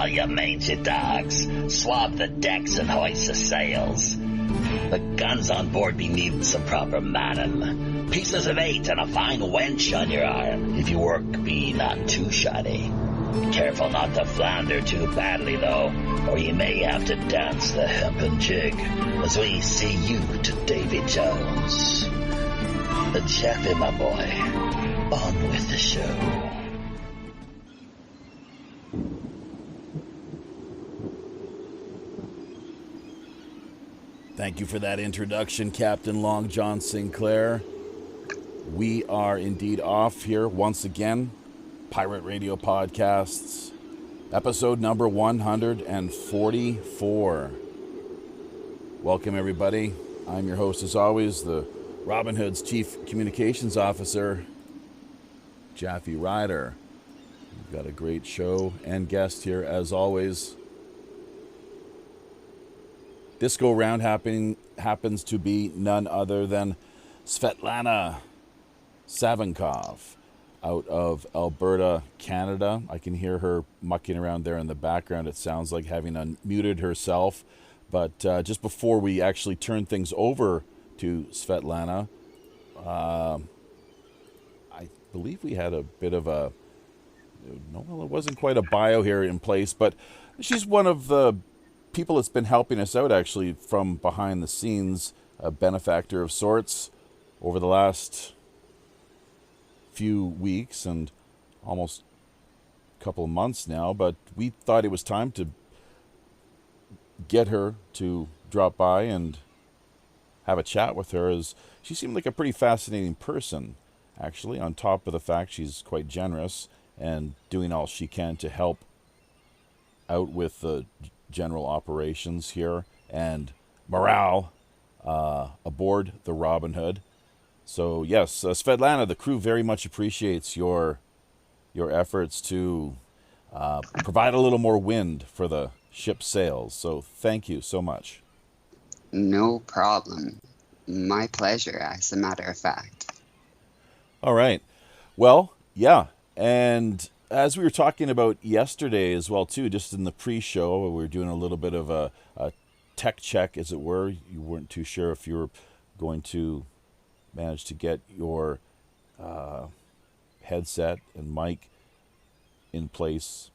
all you mangy dogs. Swab the decks and hoist the sails. The guns on board be needing some proper manning. Pieces of 8 and a fine wench on your arm. If your work be not too shoddy. Careful not to flounder too badly, though, or you may have to dance the hempen jig as we see you to Davy Jones. The Chaffee, my boy, on with the show. Thank you for that introduction, Captain Long John Sinclair. We are indeed off here once again. Pirate Radio Podcasts, episode number 144. Welcome, everybody. I'm your host, as always, the Robin Hood's Chief Communications Officer, Jaffe Ryder. We've got a great show and guest here, as always. This go-round happens to be none other than Svetlana Savinkov out of Alberta, Canada. I can hear her mucking around there in the background. It sounds like having unmuted herself. But just before we actually turn things over to Svetlana, I believe we had a bit of a... No, well, it wasn't quite a bio here in place, but she's one of the people that's been helping us out, actually, from behind the scenes, a benefactor of sorts, over the last few weeks and almost a couple of months now. But we thought it was time to get her to drop by and have a chat with her, as she seemed like a pretty fascinating person, actually, on top of the fact she's quite generous and doing all she can to help out with the general operations here and morale aboard the Robin Hood. So yes, Svetlana, the crew very much appreciates your efforts to provide a little more wind for the ship's sails. So thank you so much. No problem. My pleasure, as a matter of fact. All right. Well, yeah, and as we were talking about yesterday as well, too, just in the pre-show, we were doing a little bit of a tech check, as it were. You weren't too sure if you were going to manage to get your headset and mic in place.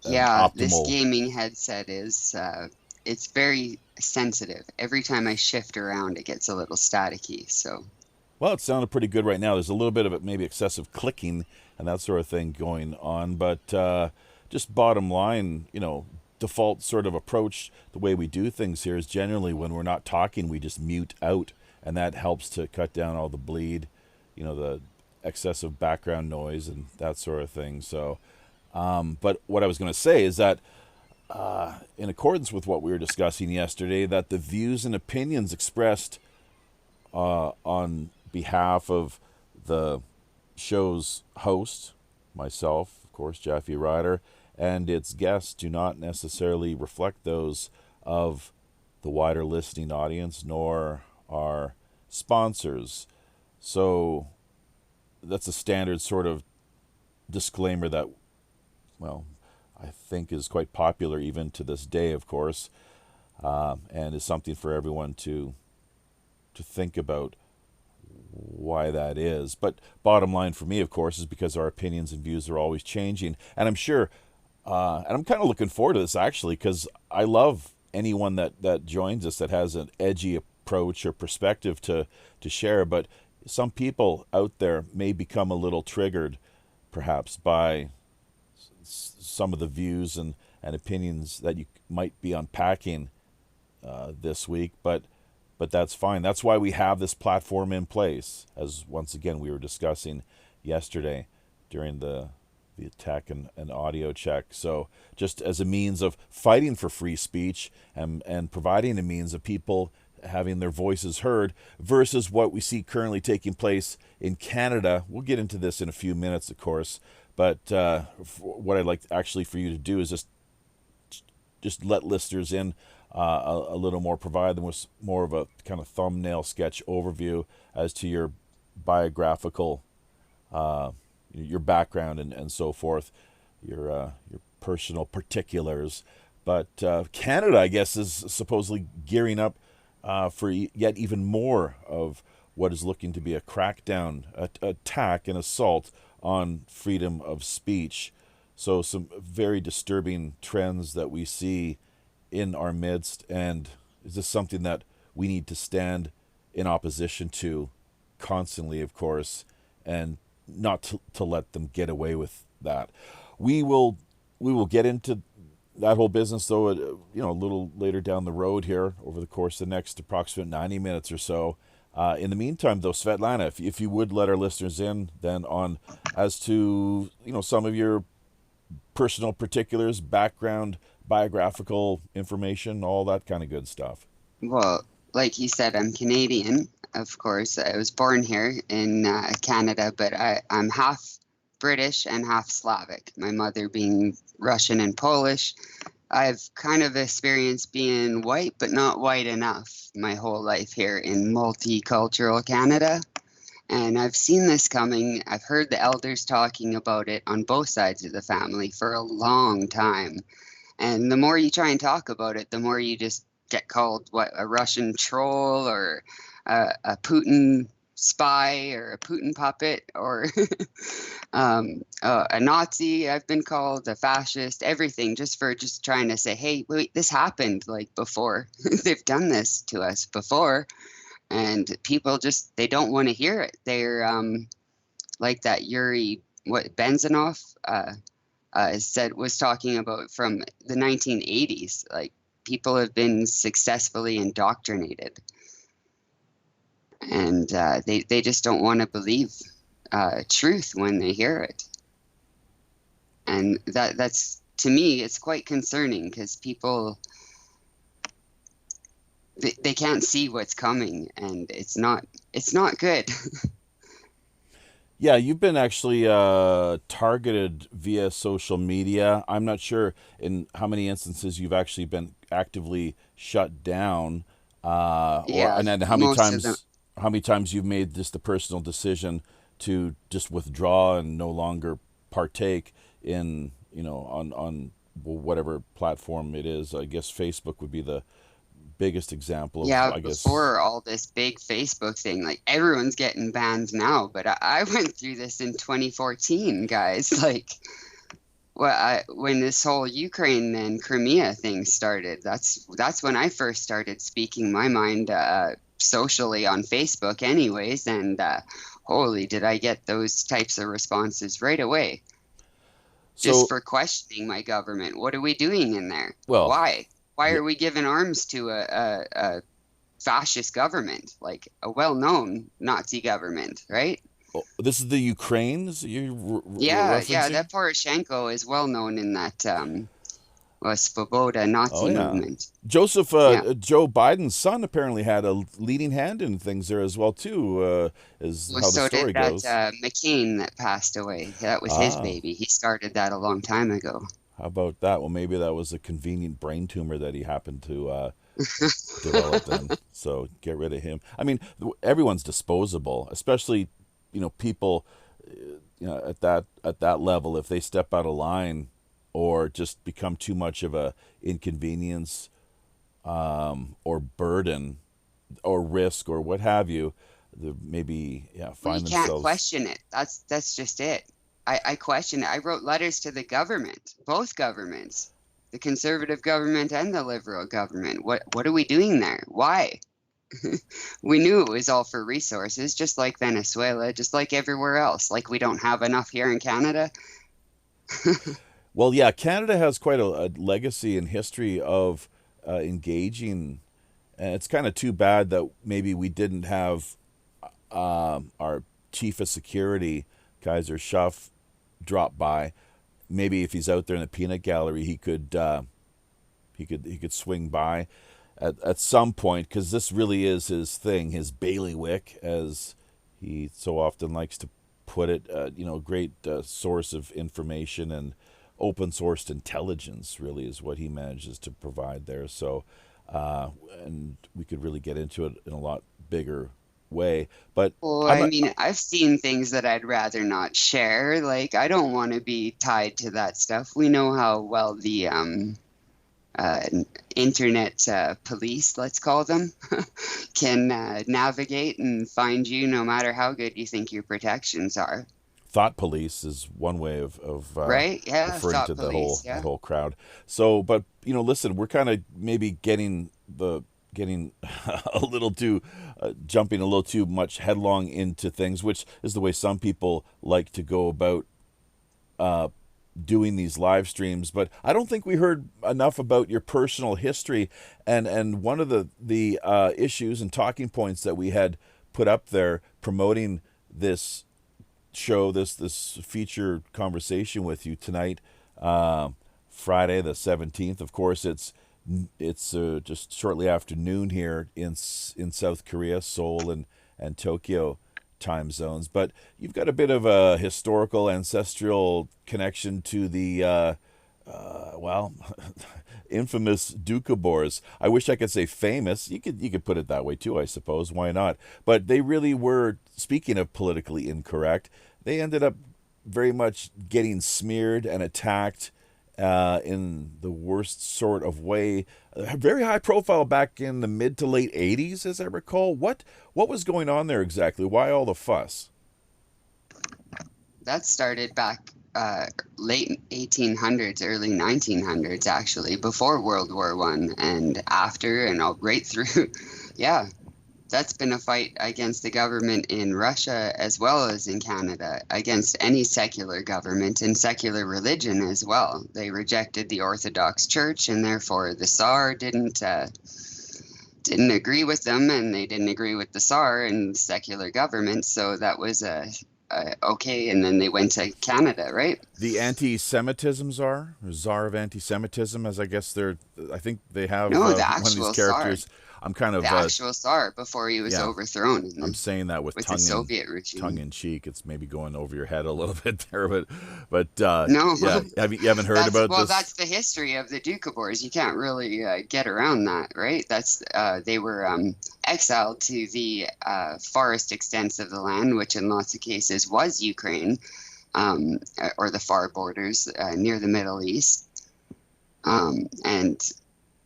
Yeah, optimal. This gaming headset is, it's very sensitive. Every time I shift around, it gets a little staticky, so... Well, it sounded pretty good right now. There's a little bit of it, maybe excessive clicking and that sort of thing going on. But just bottom line, default sort of approach, the way we do things here is generally when we're not talking, we just mute out. And that helps to cut down all the bleed, the excessive background noise and that sort of thing. So, but what I was going to say is that in accordance with what we were discussing yesterday, that the views and opinions expressed on behalf of the show's host, myself, of course, Jaffe Ryder, and its guests do not necessarily reflect those of the wider listening audience, nor our sponsors. So that's a standard sort of disclaimer that, well, I think is quite popular even to this day, of course, and is something for everyone to think about why that is. But bottom line for me, of course, is because our opinions and views are always changing. And I'm sure, and I'm kind of looking forward to this, actually, because I love anyone that joins us that has an edgy approach or perspective to share. But some people out there may become a little triggered, perhaps, by some of the views and opinions that you might be unpacking this week. But that's fine. That's why we have this platform in place, as once again we were discussing yesterday during the tech and audio check. So just as a means of fighting for free speech and providing a means of people having their voices heard versus what we see currently taking place in Canada. We'll get into this in a few minutes, of course, but what I'd like actually for you to do is just let listeners in a little more, provide them with more of a kind of thumbnail sketch overview as to your biographical, your background and so forth, your personal particulars. But Canada, I guess, is supposedly gearing up for yet even more of what is looking to be a crackdown, attack, and assault on freedom of speech. So some very disturbing trends that we see in our midst. And is this something that we need to stand in opposition to constantly, of course, and not to let them get away with that? We will get into that whole business, though, a little later down the road here over the course of the next approximate 90 minutes or so. In the meantime, though, Svetlana, if you would let our listeners in then on as to some of your personal particulars, background, biographical information, all that kind of good stuff. Well, like you said, I'm Canadian, of course. I was born here in Canada, but I'm half British and half Slavic, my mother being Russian and Polish. I've kind of experienced being white, but not white enough my whole life here in multicultural Canada. And I've seen this coming. I've heard the elders talking about it on both sides of the family for a long time. And the more you try and talk about it, the more you just get called a Russian troll or a Putin spy or a Putin puppet or a Nazi. I've been called a fascist, everything, just for trying to say, hey, wait, this happened like before. They've done this to us before. And people they don't want to hear it. They're like that Yuri Benzanov was talking about from the 1980s. Like, people have been successfully indoctrinated. And they just don't want to believe truth when they hear it. And that's, to me, it's quite concerning, because people, they can't see what's coming, and it's not good. Yeah, you've been actually targeted via social media. I'm not sure in how many instances you've actually been actively shut down, and then how many times you've made just the personal decision to just withdraw and no longer partake in, on whatever platform it is. I guess Facebook would be the biggest example of, I guess. Before all this big Facebook thing, like, everyone's getting banned now, but I went through this in 2014, guys. Like, when this whole Ukraine and Crimea thing started, that's when I first started speaking my mind socially on Facebook anyways, and holy, did I get those types of responses right away. Just for questioning my government. What are we doing in there? Well, Why are we giving arms to a fascist government, like a well-known Nazi government, right? Well, this is the Ukraine's that Poroshenko is well known in that Svoboda Nazi movement. Joe Biden's son apparently had a leading hand in things there as well too. How the story goes. McCain that passed away. That was his baby. He started that a long time ago. How about that? Well, maybe that was a convenient brain tumor that he happened to develop then. So get rid of him. I mean, everyone's disposable, especially people at that level. If they step out of line or just become too much of a inconvenience or burden or risk or what have you, maybe find themselves. You can't question it. That's just it. I question it. I wrote letters to the government, both governments, the conservative government and the liberal government. What are we doing there? Why? We knew it was all for resources, just like Venezuela, just like everywhere else. Like, we don't have enough here in Canada. Well, yeah, Canada has quite a legacy and history of engaging, and it's kind of too bad that maybe we didn't have our chief of security, Kaiser Schuff, drop by. Maybe if he's out there in the peanut gallery, he could swing by at some point, because this really is his thing, his bailiwick, as he so often likes to put it. Great source of information and open sourced intelligence really is what he manages to provide there. So, and we could really get into it in a lot bigger way. But Well, I mean, I've seen things that I'd rather not share. Like, I don't want to be tied to that stuff. We know how well the uh, internet police, let's call them, can navigate and find you no matter how good you think your protections are. thought police is one way of Right? Yeah, referring thought to police, the whole crowd. So, but listen, we're kind of maybe getting a little too jumping a little too much headlong into things, which is the way some people like to go about doing these live streams. But I don't think we heard enough about your personal history, and one of the issues and talking points that we had put up there promoting this show, this feature conversation with you tonight, Friday the 17th. Of course, it's just shortly after noon here in South Korea, Seoul and Tokyo time zones. But you've got a bit of a historical, ancestral connection to the infamous Doukhobors. I wish I could say famous. You could put it that way too, I suppose. Why not? But they really were, speaking of politically incorrect, they ended up very much getting smeared and attacked in the worst sort of way. Very high profile back in the mid to late 80s, as I recall. What was going on there exactly? Why all the fuss? That started back late 1800s, early 1900s, actually, before World War One and after, and all right through. Yeah, that's been a fight against the government in Russia as well as in Canada, against any secular government and secular religion as well. They rejected the Orthodox Church, and therefore the Tsar didn't agree with them, and they didn't agree with the Tsar and secular government. So that was okay, and then they went to Canada, right? The anti-Semitism czar, or czar of anti-Semitism, as I guess I think they have no, the one actual of these characters. Tsar. I'm kind of the actual Tsar before he was overthrown. I'm saying that with the Soviet regime. tongue in cheek. It's maybe going over your head a little bit there, but no, yeah. You haven't heard about this? Well, that's the history of the Doukhobors. You can't really get around that, right? That's they were exiled to the forest extents of the land, which in lots of cases was Ukraine, or the far borders near the Middle East, and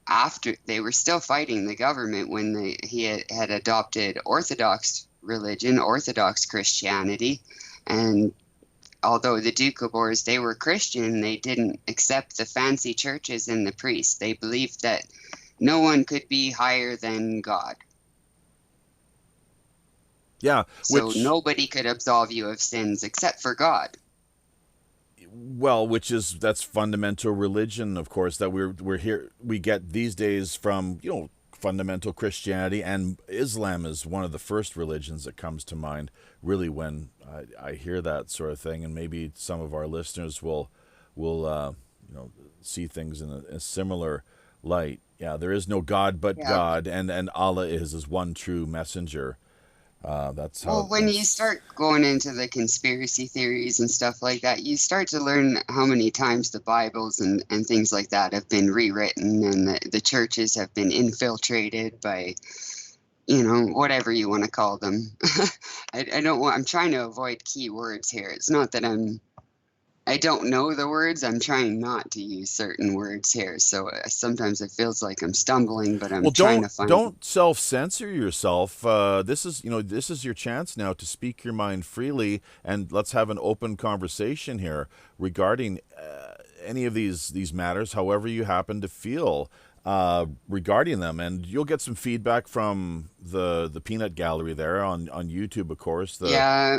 after they were still fighting the government when he had adopted Orthodox religion, Orthodox Christianity, and although the Doukhobors, they were Christian, they didn't accept the fancy churches and the priests. They believed that no one could be higher than God. Yeah, so nobody could absolve you of sins except for God. Well, that's fundamental religion, of course, that we get these days from, fundamental Christianity, and Islam is one of the first religions that comes to mind, really, when I hear that sort of thing. And maybe some of our listeners will see things in a similar light. Yeah, there is no God but God, and Allah is his one true messenger. That's how. Well, when you start going into the conspiracy theories and stuff like that, you start to learn how many times the Bibles and things like that have been rewritten, and the churches have been infiltrated by, whatever you want to call them. I'm trying to avoid key words here. It's not that I don't know the words. I'm trying not to use certain words here. So sometimes it feels like I'm stumbling, but I'm trying to find. Don't self-censor yourself. This is your chance now to speak your mind freely, and let's have an open conversation here regarding any of these matters, however you happen to feel regarding them. And you'll get some feedback from the Peanut Gallery there on YouTube, of course. Yeah.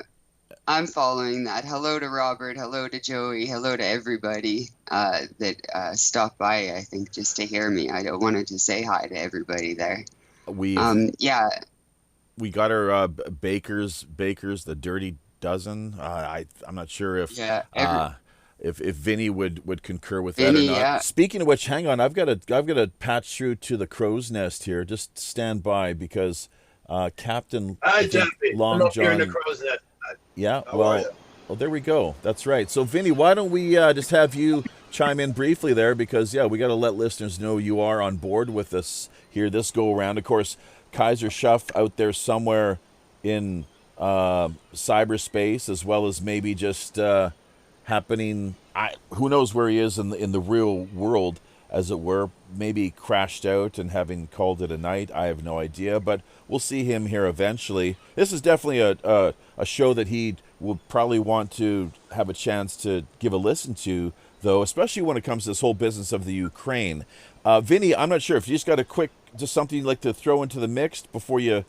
I'm following that. Hello to Robert. Hello to Joey. Hello to everybody that stopped by, I think, just to hear me. I wanted to say hi to everybody there. We got our bakers, the Dirty Dozen. I'm not sure if if Vinny would concur with that or not. Yeah. Speaking of which, hang on. I've got to patch through to the crow's nest here. Just stand by, because Captain Long I'm John. here in the crow's nest. Yeah, well, there we go. That's right. So, Vinny, why don't we just have you chime in briefly there, because, we got to let listeners know you are on board with us here this go-around. Of course, Kaiser Schuff out there somewhere in cyberspace, as well as maybe just happening. Who knows where he is in the real world, as it were. Maybe crashed out and having called it a night. I have no idea, but we'll see him here eventually. This is definitely a show that he will probably want to have a chance to give a listen to, though, especially when it comes to this whole business of the Ukraine. Vinny, I'm not sure if you just got just something you'd like to throw into the mix before you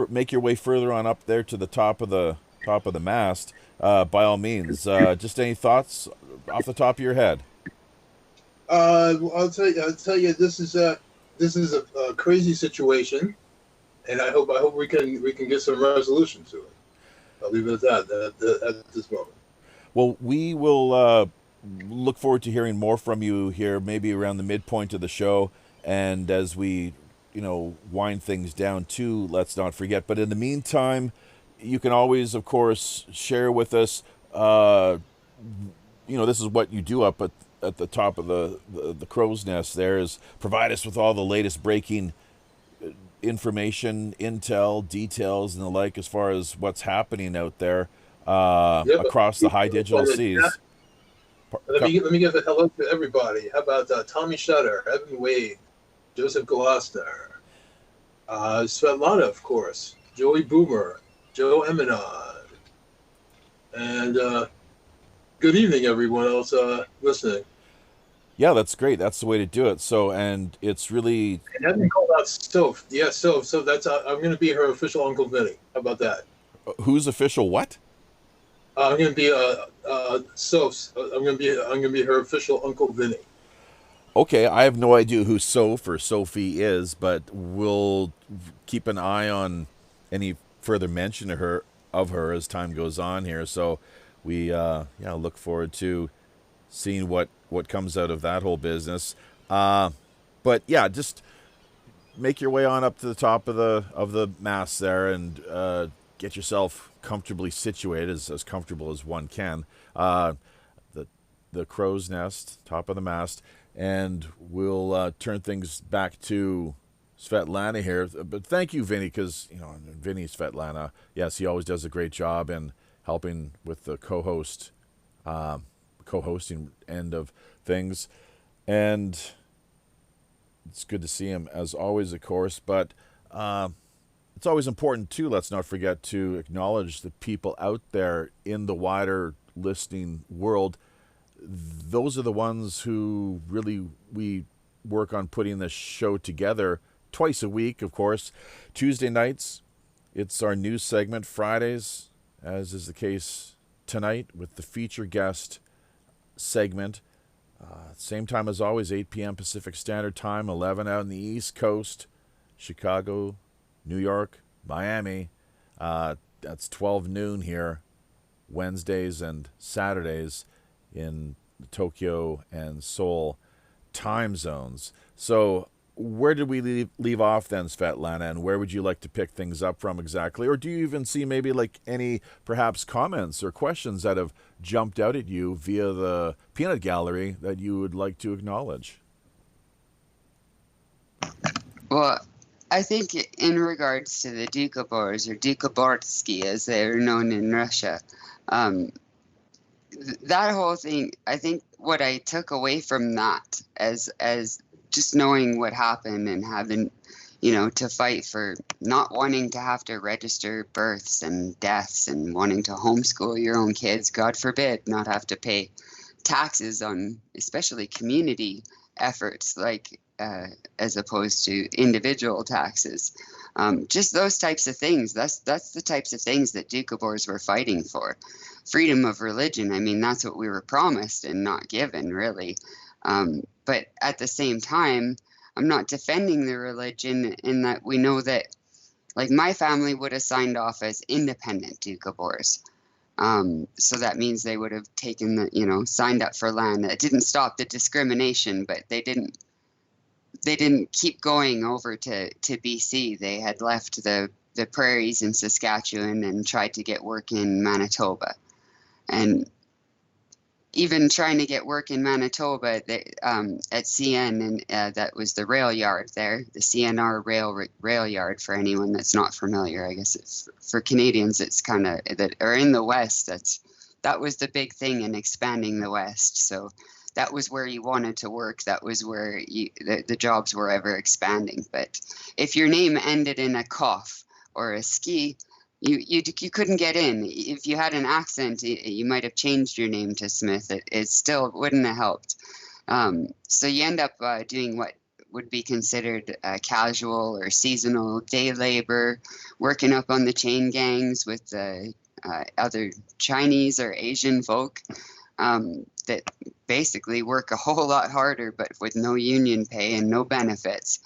make your way further on up there to the top of the mast. By all means, just any thoughts off the top of your head. I'll tell you, this is a crazy situation, and I hope we can get some resolution to it. I'll leave it at that at this moment. Well, we will look forward to hearing more from you here, maybe around the midpoint of the show, and as we, wind things down too. Let's not forget. But in the meantime, you can always, of course, share with us. This is what you do up at the top of the crow's nest. There is provide us with all the latest breaking information, intel, details, and the like as far as what's happening out there across the high digital seas. Let me give a hello to everybody. How about Tommy Shutter, Evan Wade, Joseph Glasner, Svetlana, of course, Joey Boomer, Joe Eminod, and good evening, everyone else listening. Yeah, that's great. That's the way to do it. So, and it's really... And Evan called out Stove. Yeah, Stove. So that's I'm going to be her official Uncle Vinny. How about that? Who's official what? I'm going to be Soph. I'm going to be her official Uncle Vinny. Okay, I have no idea who Soph or Sophie is, but we'll keep an eye on any further mention of her as time goes on here. So we look forward to seeing what comes out of that whole business. But yeah, just make your way on up to the top of the mast there and get yourself comfortably situated, as comfortable as one can. The crow's nest, top of the mast, and we'll turn things back to Svetlana here. But thank you, Vinny, because Vinny Svetlana, yes, he always does a great job in helping with the co-hosting end of things, and it's good to see him as always, of course. But it's always important too, let's not forget to acknowledge the people out there in the wider listening world. Those are the ones who really we work on putting this show together twice a week, of course. Tuesday nights, it's our news segment. Fridays, as is the case tonight, with the feature guest segment. Same time as always, 8 p.m. Pacific Standard Time, 11 out in the East Coast, Chicago, New York, Miami. That's 12 noon here, Wednesdays and Saturdays in Tokyo and Seoul time zones. So where did we leave off then, Svetlana, and where would you like to pick things up from exactly? Or do you even see maybe like any perhaps comments or questions that have jumped out at you via the peanut gallery that you would like to acknowledge? Well, I think in regards to the Dukobors, or Dukoborsky as they're known in Russia, that whole thing, I think what I took away from that as just knowing what happened and having, to fight for not wanting to have to register births and deaths and wanting to homeschool your own kids, God forbid, not have to pay taxes on especially community efforts, like as opposed to individual taxes. Just those types of things. That's the types of things that Dukobors were fighting for. Freedom of religion. I mean, that's what we were promised and not given, really. But at the same time, I'm not defending the religion in that we know that, like, my family would have signed off as independent Dukobors. So that means they would have taken signed up for land. That didn't stop the discrimination, but they didn't keep going over to BC. They had left the prairies in Saskatchewan and tried to get work in Manitoba. And even trying to get work in Manitoba at CN, and that was the rail yard there, the CNR rail yard. For anyone that's not familiar, I guess it's for Canadians. It's kind of that, or in the West. That was the big thing in expanding the West. So that was where you wanted to work. That was where the jobs were ever expanding. But if your name ended in a cough or a ski, you couldn't get in. If you had an accent, you might have changed your name to Smith. It still wouldn't have helped. So you end up doing what would be considered casual or seasonal day labor, working up on the chain gangs with other Chinese or Asian folk that basically work a whole lot harder, but with no union pay and no benefits.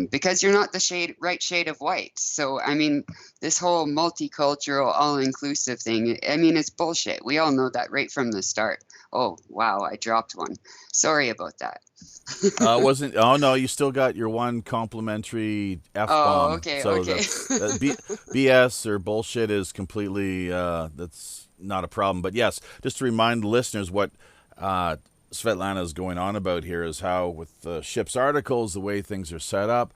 Because you're not the right shade of white. So, I mean, this whole multicultural, all-inclusive thing, I mean, it's bullshit. We all know that right from the start. Oh, wow, I dropped one. Sorry about that. Oh, no, you still got your one complimentary F-bomb. Oh, okay, so okay. BS or bullshit is completely, that's not a problem. But yes, just to remind listeners what Svetlana is going on about here is how with the ship's articles, the way things are set up,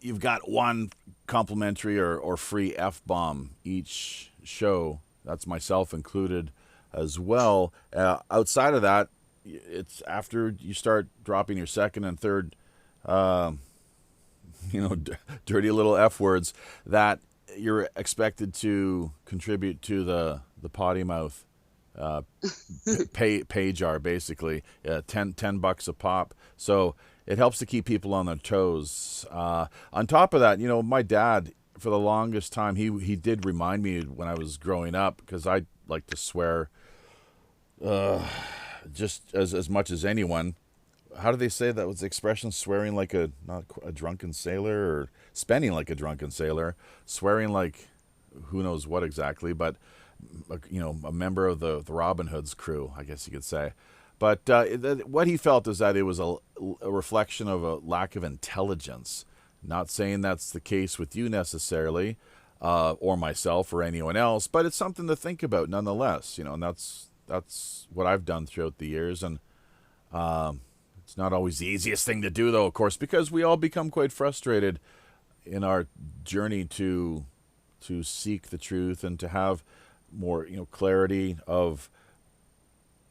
you've got one complimentary or free F-bomb each show. That's myself included as well. Outside of that, it's after you start dropping your second and third, dirty little F words, that you're expected to contribute to the potty mouth pay jar, basically. $10 a pop, so it helps to keep people on their toes. On top of that, my dad, for the longest time, he did remind me when I was growing up, because I like to swear just as much as anyone. How do they say that was the expression? Swearing like not a drunken sailor, or spending like a drunken sailor, swearing like who knows what exactly, but a member of the Robin Hood's crew, I guess you could say. But what he felt is that it was a reflection of a lack of intelligence. Not saying that's the case with you necessarily, or myself or anyone else, but it's something to think about nonetheless. And that's what I've done throughout the years, and it's not always the easiest thing to do, though, of course, because we all become quite frustrated in our journey to seek the truth and to have more clarity of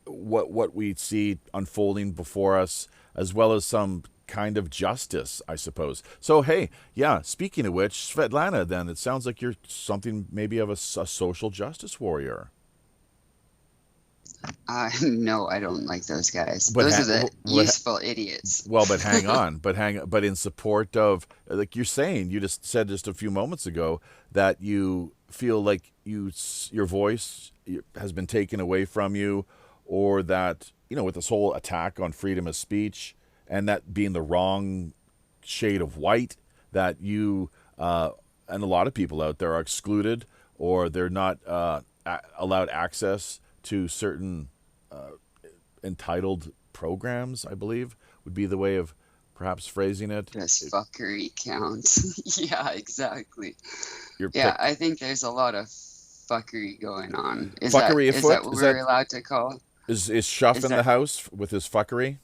what we see unfolding before us, as well as some kind of justice, I suppose. So hey, yeah, speaking of which, Svetlana, then it sounds like you're something maybe of a social justice warrior. No, I don't like those guys. Those are the useful idiots. Well, but hang on, but in support of, like you're saying, you just said just a few moments ago that you feel like your voice has been taken away from you, or that with this whole attack on freedom of speech and that being the wrong shade of white, that you and a lot of people out there are excluded, or they're not allowed access to certain entitled programs, I believe would be the way of perhaps phrasing it. Does fuckery count? Yeah, exactly. I think there's a lot of fuckery going on. Is that what we're allowed to call? Is Shuff in the house with his fuckery?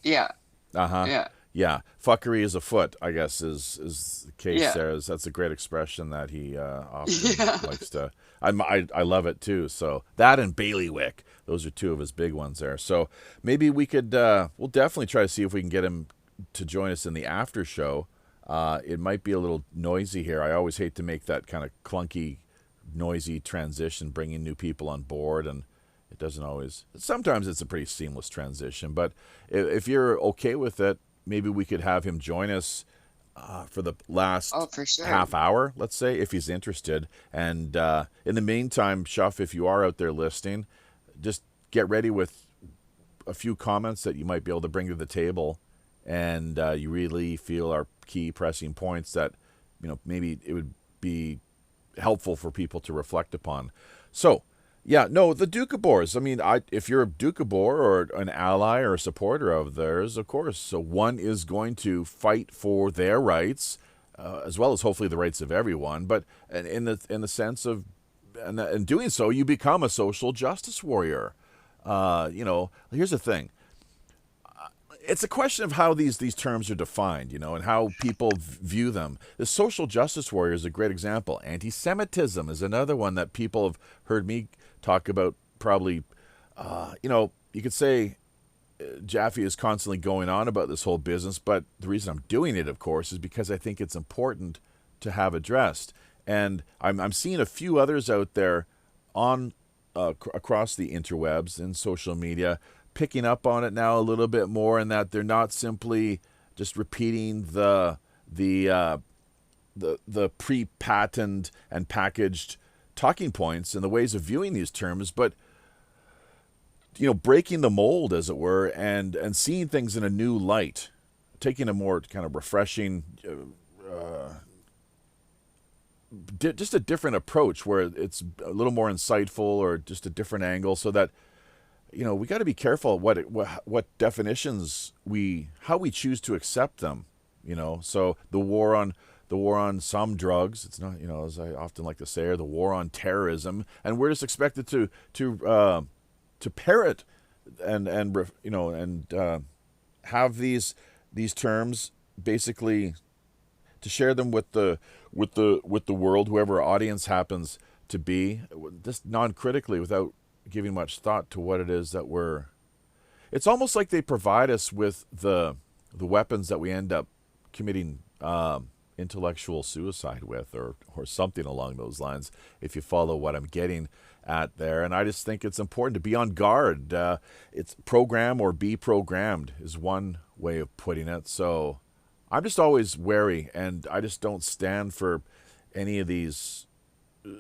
Yeah. Uh-huh. Yeah. Fuckery is afoot, I guess, is the case there. That's a great expression that he often likes to. I love it too. So that and bailiwick, those are two of his big ones there. So maybe we could, we'll definitely try to see if we can get him to join us in the after show. It might be a little noisy here. I always hate to make that kind of clunky, noisy transition, bringing new people on board, and it doesn't always. Sometimes it's a pretty seamless transition, but if you're okay with it, maybe we could have him join us for the last half hour, let's say, if he's interested. And in the meantime, Shuff, if you are out there listening, just get ready with a few comments that you might be able to bring to the table, and you really feel are key pressing points that maybe it would be helpful for people to reflect upon. So the Doukhobors. I mean, if you're a Doukhobor or an ally or a supporter of theirs, of course, so one is going to fight for their rights, as well as hopefully the rights of everyone. But in the sense of, and in doing so, you become a social justice warrior. Here's the thing. It's a question of how these terms are defined, and how people view them. The social justice warrior is a great example. Anti-Semitism is another one that people have heard me talk about. Probably, you could say Jaffe is constantly going on about this whole business, but the reason I'm doing it, of course, is because I think it's important to have addressed. And I'm seeing a few others out there on across the interwebs and social media picking up on it now a little bit more, and that they're not simply just repeating the pre-patented and packaged talking points and the ways of viewing these terms, but breaking the mold, as it were, and seeing things in a new light, taking a more kind of refreshing, just a different approach where it's a little more insightful or just a different angle, so that we got to be careful what definitions how we choose to accept them. So the war on some drugs, it's not, as I often like to say, or the war on terrorism, and we're just expected to parrot and have these terms, basically to share them with the world, whoever our audience happens to be, just non-critically, without giving much thought to what it is that it's almost like they provide us with the weapons that we end up committing intellectual suicide with, or something along those lines, if you follow what I'm getting at there. And I just think it's important to be on guard. It's program or be programmed is one way of putting it. So I'm just always wary, and I just don't stand for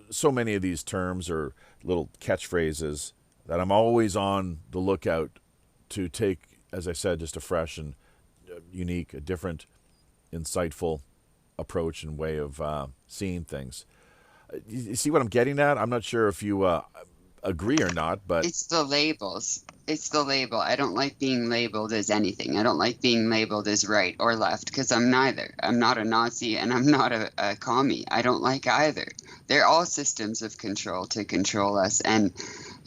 so many of these terms or little catchphrases, that I'm always on the lookout to take, as I said, just a fresh and unique, a different, insightful approach and way of seeing things. You see what I'm getting at? I'm not sure if you agree or not, but it's the labels. It's the label. I don't like being labeled as anything. I don't like being labeled as right or left, because I'm neither. I'm not a Nazi and I'm not a commie. I don't like either. They're all systems of control to control us. And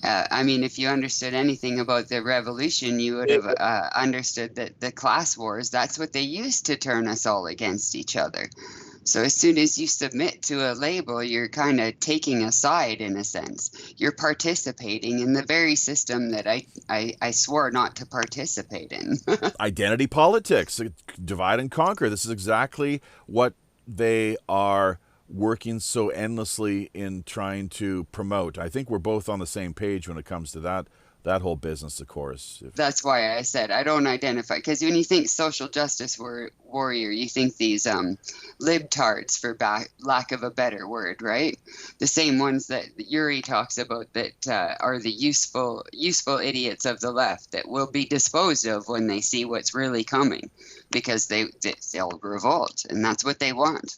if you understood anything about the revolution, you would have understood that the class wars, that's what they used to turn us all against each other. So as soon as you submit to a label, you're kind of taking a side, in a sense. You're participating in the very system that I swore not to participate in. Identity politics, divide and conquer. This is exactly what they are working so endlessly in trying to promote. I think we're both on the same page when it comes to that whole business, of course. That's why I said I don't identify, because when you think social justice warrior, you think these libtards, for lack of a better word, right? The same ones that Yuri talks about, that are the useful idiots of the left that will be disposed of when they see what's really coming, because they'll revolt, and that's what they want.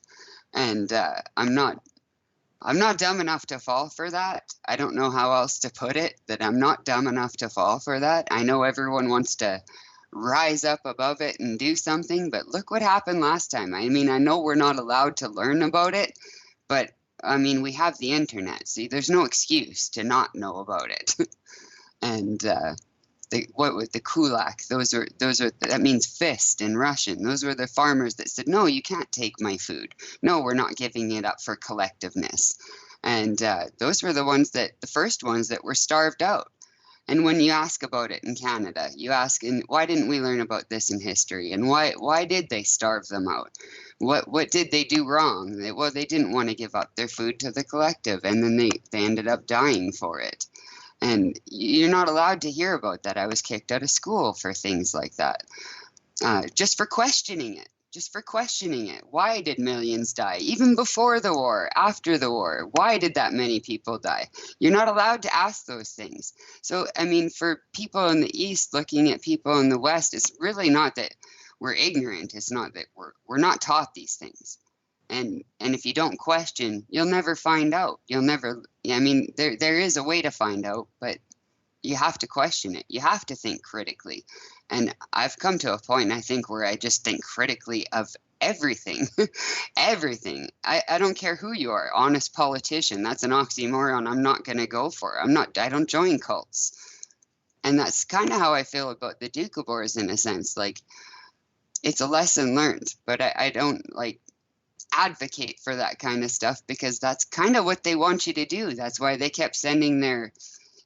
And I'm not dumb enough to fall for that. I don't know how else to put it, that I'm not dumb enough to fall for that. I know everyone wants to rise up above it and do something, but look what happened last time. I know we're not allowed to learn about it, but we have the internet. See, there's no excuse to not know about it. And the kulak, that means fist in Russian. Those were the farmers that said, no, you can't take my food. No, we're not giving it up for collectiveness. And those were the first ones that were starved out. And when you ask about it in Canada, you ask, and why didn't we learn about this in history? And why did they starve them out? What did they do wrong? They didn't want to give up their food to the collective, and then they ended up dying for it. And you're not allowed to hear about that. I was kicked out of school for things like that. Just for questioning it. Why did millions die? Even before the war, after the war, why did that many people die? You're not allowed to ask those things. So, for people in the East looking at people in the West, it's really not that we're ignorant. It's not that we're not taught these things. And if you don't question, you'll never find out. There is a way to find out, but you have to question it. You have to think critically. And I've come to a point, I think, where I just think critically of everything. Everything. I don't care who you are. Honest politician. That's an oxymoron I'm not going to go for. I don't join cults. And that's kind of how I feel about the Doukhobors in a sense. Like, it's a lesson learned, but I don't like advocate for that kind of stuff because that's kind of what they want you to do. That's why they kept sending their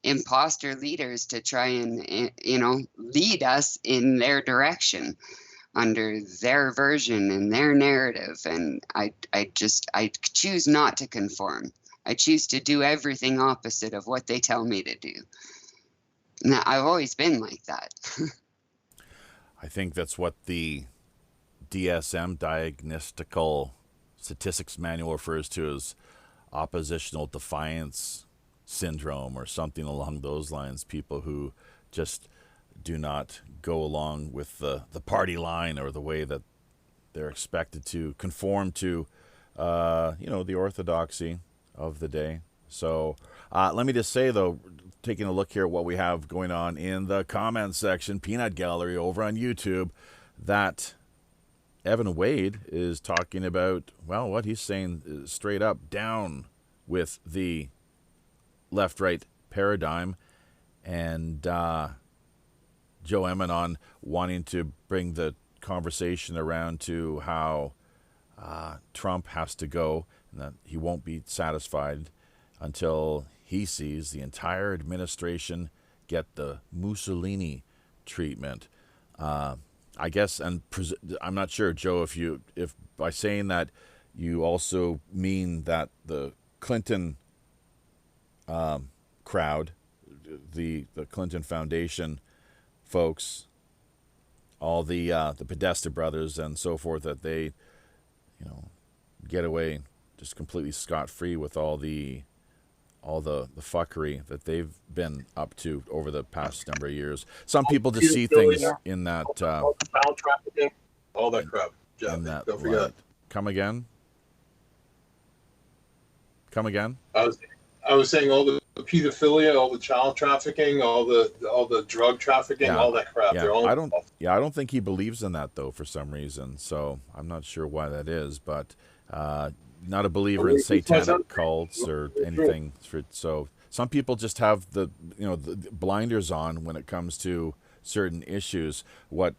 imposter leaders to try and, lead us in their direction under their version and their narrative. And I choose not to conform. I choose to do everything opposite of what they tell me to do. And I've always been like that. I think that's what the DSM, Diagnostical Statistics Manual, refers to as oppositional defiance syndrome or something along those lines. People who just do not go along with the party line or the way that they're expected to conform to, the orthodoxy of the day. So let me just say, though, taking a look here at what we have going on in the comments section, Peanut Gallery over on YouTube, that Evan Wade is talking about, well, what he's saying is straight up down with the left-right paradigm, and Joe Emanon wanting to bring the conversation around to how Trump has to go and that he won't be satisfied until he sees the entire administration get the Mussolini treatment. I guess, and I'm not sure, Joe, if by saying that you also mean that the Clinton crowd, the Clinton Foundation folks, all the Podesta brothers and so forth, that they, get away just completely scot-free with all the fuckery that they've been up to over the past number of years. Some people just see things in that all the child trafficking, all that crap. Yeah, that don't forget. light. Come again. I was saying all the pedophilia, all the child trafficking, all the drug trafficking, all that crap. Yeah. They're all I don't think he believes in that, though, for some reason. So I'm not sure why that is, but not a believer in satanic cults or anything. So some people just have the blinders on when it comes to certain issues. What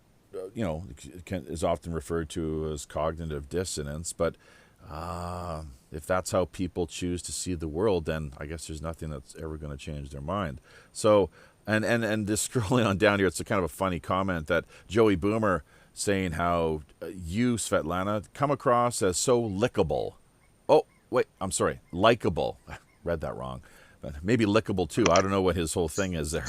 is often referred to as cognitive dissonance, but if that's how people choose to see the world, then I guess there's nothing that's ever going to change their mind. So, and just scrolling on down here, it's a kind of a funny comment that Joey Boomer saying how you, Svetlana, come across as so lickable. Oh, wait, I'm sorry, likable. I read that wrong. But maybe lickable too. I don't know what his whole thing is there.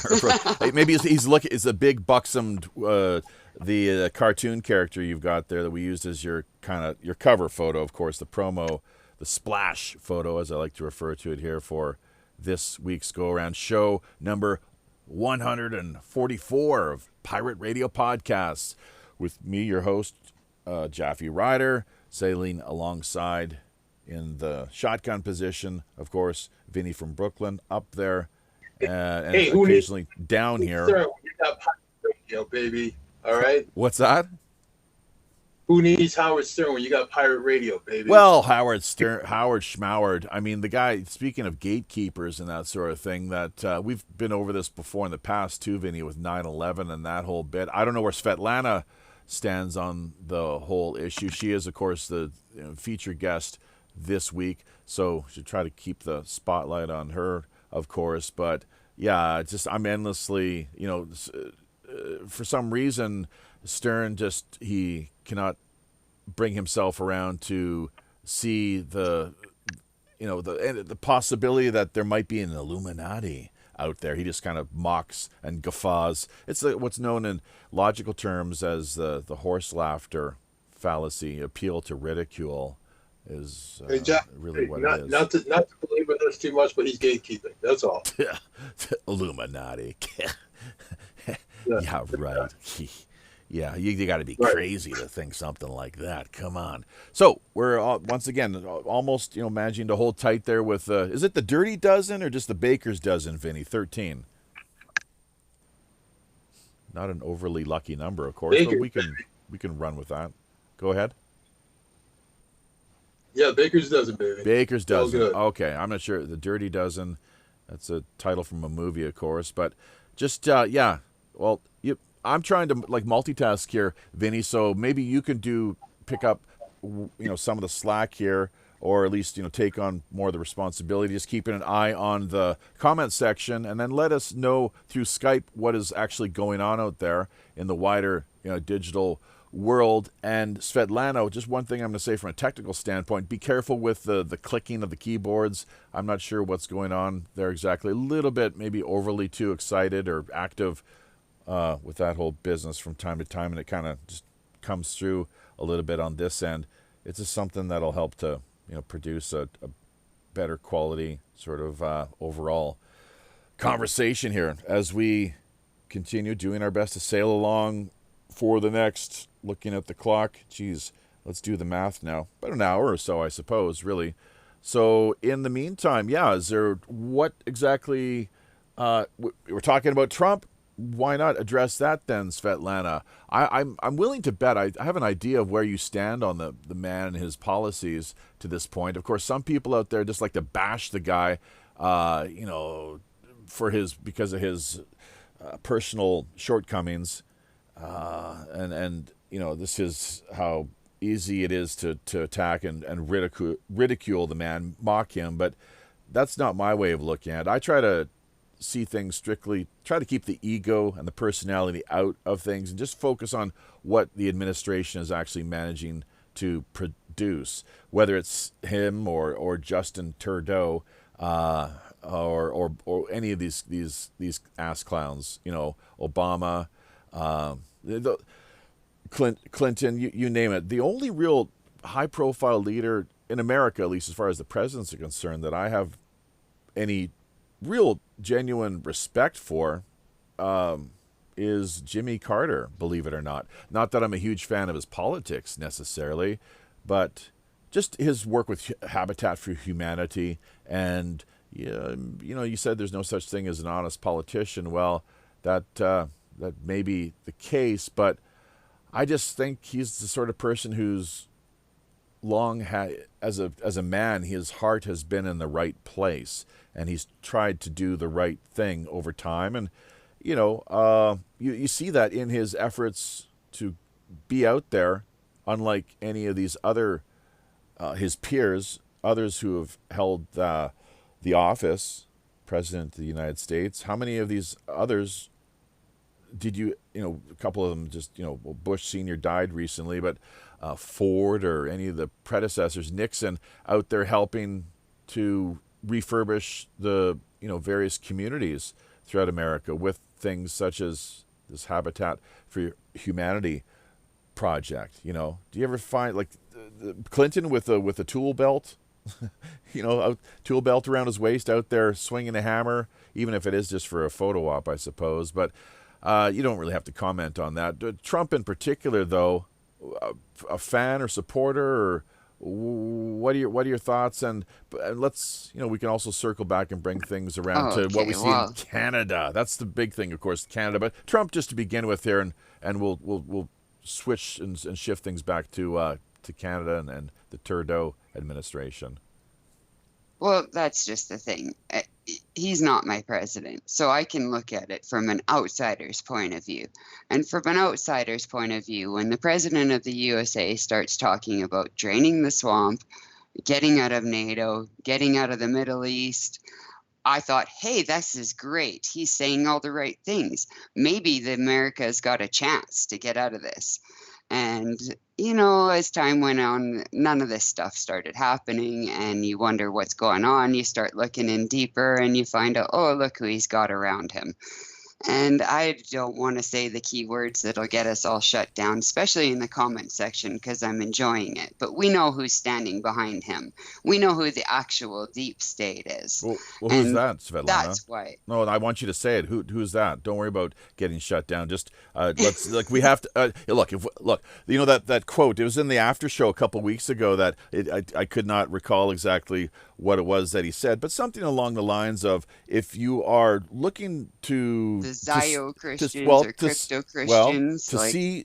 Maybe he's a big buxom, the cartoon character you've got there that we used as your cover photo, of course, the promo, the splash photo, as I like to refer to it here, for this week's go-around show number 144 of Pirate Radio Podcasts, with me, your host, Jaffe Ryder, sailing alongside in the shotgun position, of course, Vinny from Brooklyn up there, and occasionally down here. You got pirate radio, baby. All right. What's that? Who needs Howard Stern when you got pirate radio, baby? Well, Howard Schmoward. I mean, the guy, speaking of gatekeepers and that sort of thing, that we've been over this before in the past too, Vinny, with 9/11 and that whole bit. I don't know where Svetlana stands on the whole issue. She is, of course, the featured guest this week, so should try to keep the spotlight on her, of course. But yeah, I'm endlessly, for some reason, Stern he cannot bring himself around to see the possibility that there might be an Illuminati out there. He just kind of mocks and guffaws. It's what's known in logical terms as the horse laughter fallacy, appeal to ridicule, is really what it is. Not to believe in this too much, but he's gatekeeping. That's all. Illuminati. Yeah, right. Yeah, you got to be crazy to think something like that. Come on. So we're once again almost managing to hold tight there with. Is it the Dirty Dozen or just the Baker's Dozen, Vinny? 13. Not an overly lucky number, of course, but we can run with that. Go ahead. Yeah, Baker's Dozen, baby. Baker's Dozen. Okay, I'm not sure. The Dirty Dozen. That's a title from a movie, of course, but. Just yeah. Well, I'm trying to like multitask here, Vinny. So maybe you can pick up, some of the slack here, or at least take on more of the responsibility. Just keeping an eye on the comment section, and then let us know through Skype what is actually going on out there in the wider digital world. And Svetlana, just one thing I'm going to say from a technical standpoint: be careful with the clicking of the keyboards. I'm not sure what's going on there exactly. A little bit maybe overly too excited or active with that whole business from time to time, and it kind of just comes through a little bit on this end. It's just something that'll help to produce a better quality sort of overall conversation here as we continue doing our best to sail along for the next, looking at the clock, geez, let's do the math now, about an hour or so, I suppose, really. So in the meantime, is there, what exactly, we're talking about Trump. Why not address that then, Svetlana? I'm willing to bet I have an idea of where you stand on the man and his policies to this point. Of course, some people out there just like to bash the guy, because of his personal shortcomings, and this is how easy it is to attack and ridicule the man, mock him. But that's not my way of looking at it. I try to see things strictly, try to keep the ego and the personality out of things and just focus on what the administration is actually managing to produce, whether it's him or Justin Trudeau, or any of these ass clowns, Obama, Clinton, you name it. The only real high profile leader in America, at least as far as the presidents are concerned, that I have any real genuine respect for is Jimmy Carter, believe it or not. Not that I'm a huge fan of his politics necessarily, but just his work with Habitat for Humanity. And you said there's no such thing as an honest politician. Well, that may be the case, but I just think he's the sort of person who's long had, as a man, his heart has been in the right place, and he's tried to do the right thing over time. And you see that in his efforts to be out there, unlike any of these other his peers, others who have held the office, President of the United States. How many of these others did a couple of them just, Bush Sr. died recently, but Ford or any of the predecessors, Nixon, out there helping to refurbish the, various communities throughout America with things such as this Habitat for Humanity project. Do you ever find like Clinton with a tool belt, a tool belt around his waist, out there swinging a hammer, even if it is just for a photo op, I suppose. But you don't really have to comment on that. Trump in particular, though, a fan or supporter, or what are your thoughts? And let's, we can also circle back and bring things around to what we see in Canada. That's the big thing, of course, Canada. But Trump, just to begin with here, and we'll switch and shift things back to Canada and the Trudeau administration. Well, that's just the thing. He's not my president, so I can look at it from an outsider's point of view. And from an outsider's point of view, when the president of the USA starts talking about draining the swamp, getting out of NATO, getting out of the Middle East, I thought, hey, this is great. He's saying all the right things. Maybe America's got a chance to get out of this. And, as time went on, none of this stuff started happening, and you wonder what's going on. You start looking in deeper, and you find out, oh, look who he's got around him. And I don't want to say the keywords that'll get us all shut down, especially in the comment section, because I'm enjoying it. But we know who's standing behind him. We know who the actual deep state is. Well, who's that, Svetlana? That's why. No, I want you to say it. Who's that? Don't worry about getting shut down. Just let's we have to look. That quote. It was in the after show a couple weeks ago that I could not recall exactly what it was that he said, but something along the lines of, if you are looking to the Zio-Christians or crypto-Christians, he's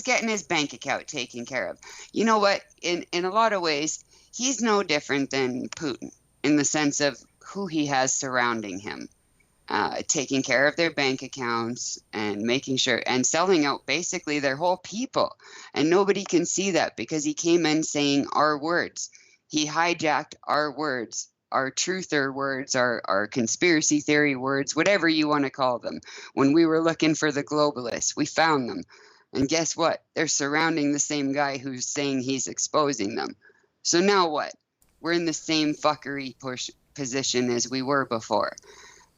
getting his bank account taken care of. You know what? In a lot of ways, he's no different than Putin in the sense of who he has surrounding him. taking care of their bank accounts and making sure and selling out basically their whole people. And nobody can see that because he came in saying our words. He hijacked our words, our truther words, our conspiracy theory words, whatever you want to call them. When we were looking for the globalists, we found them. And guess what? They're surrounding the same guy who's saying he's exposing them. So now what? We're in the same fuckery position as we were before.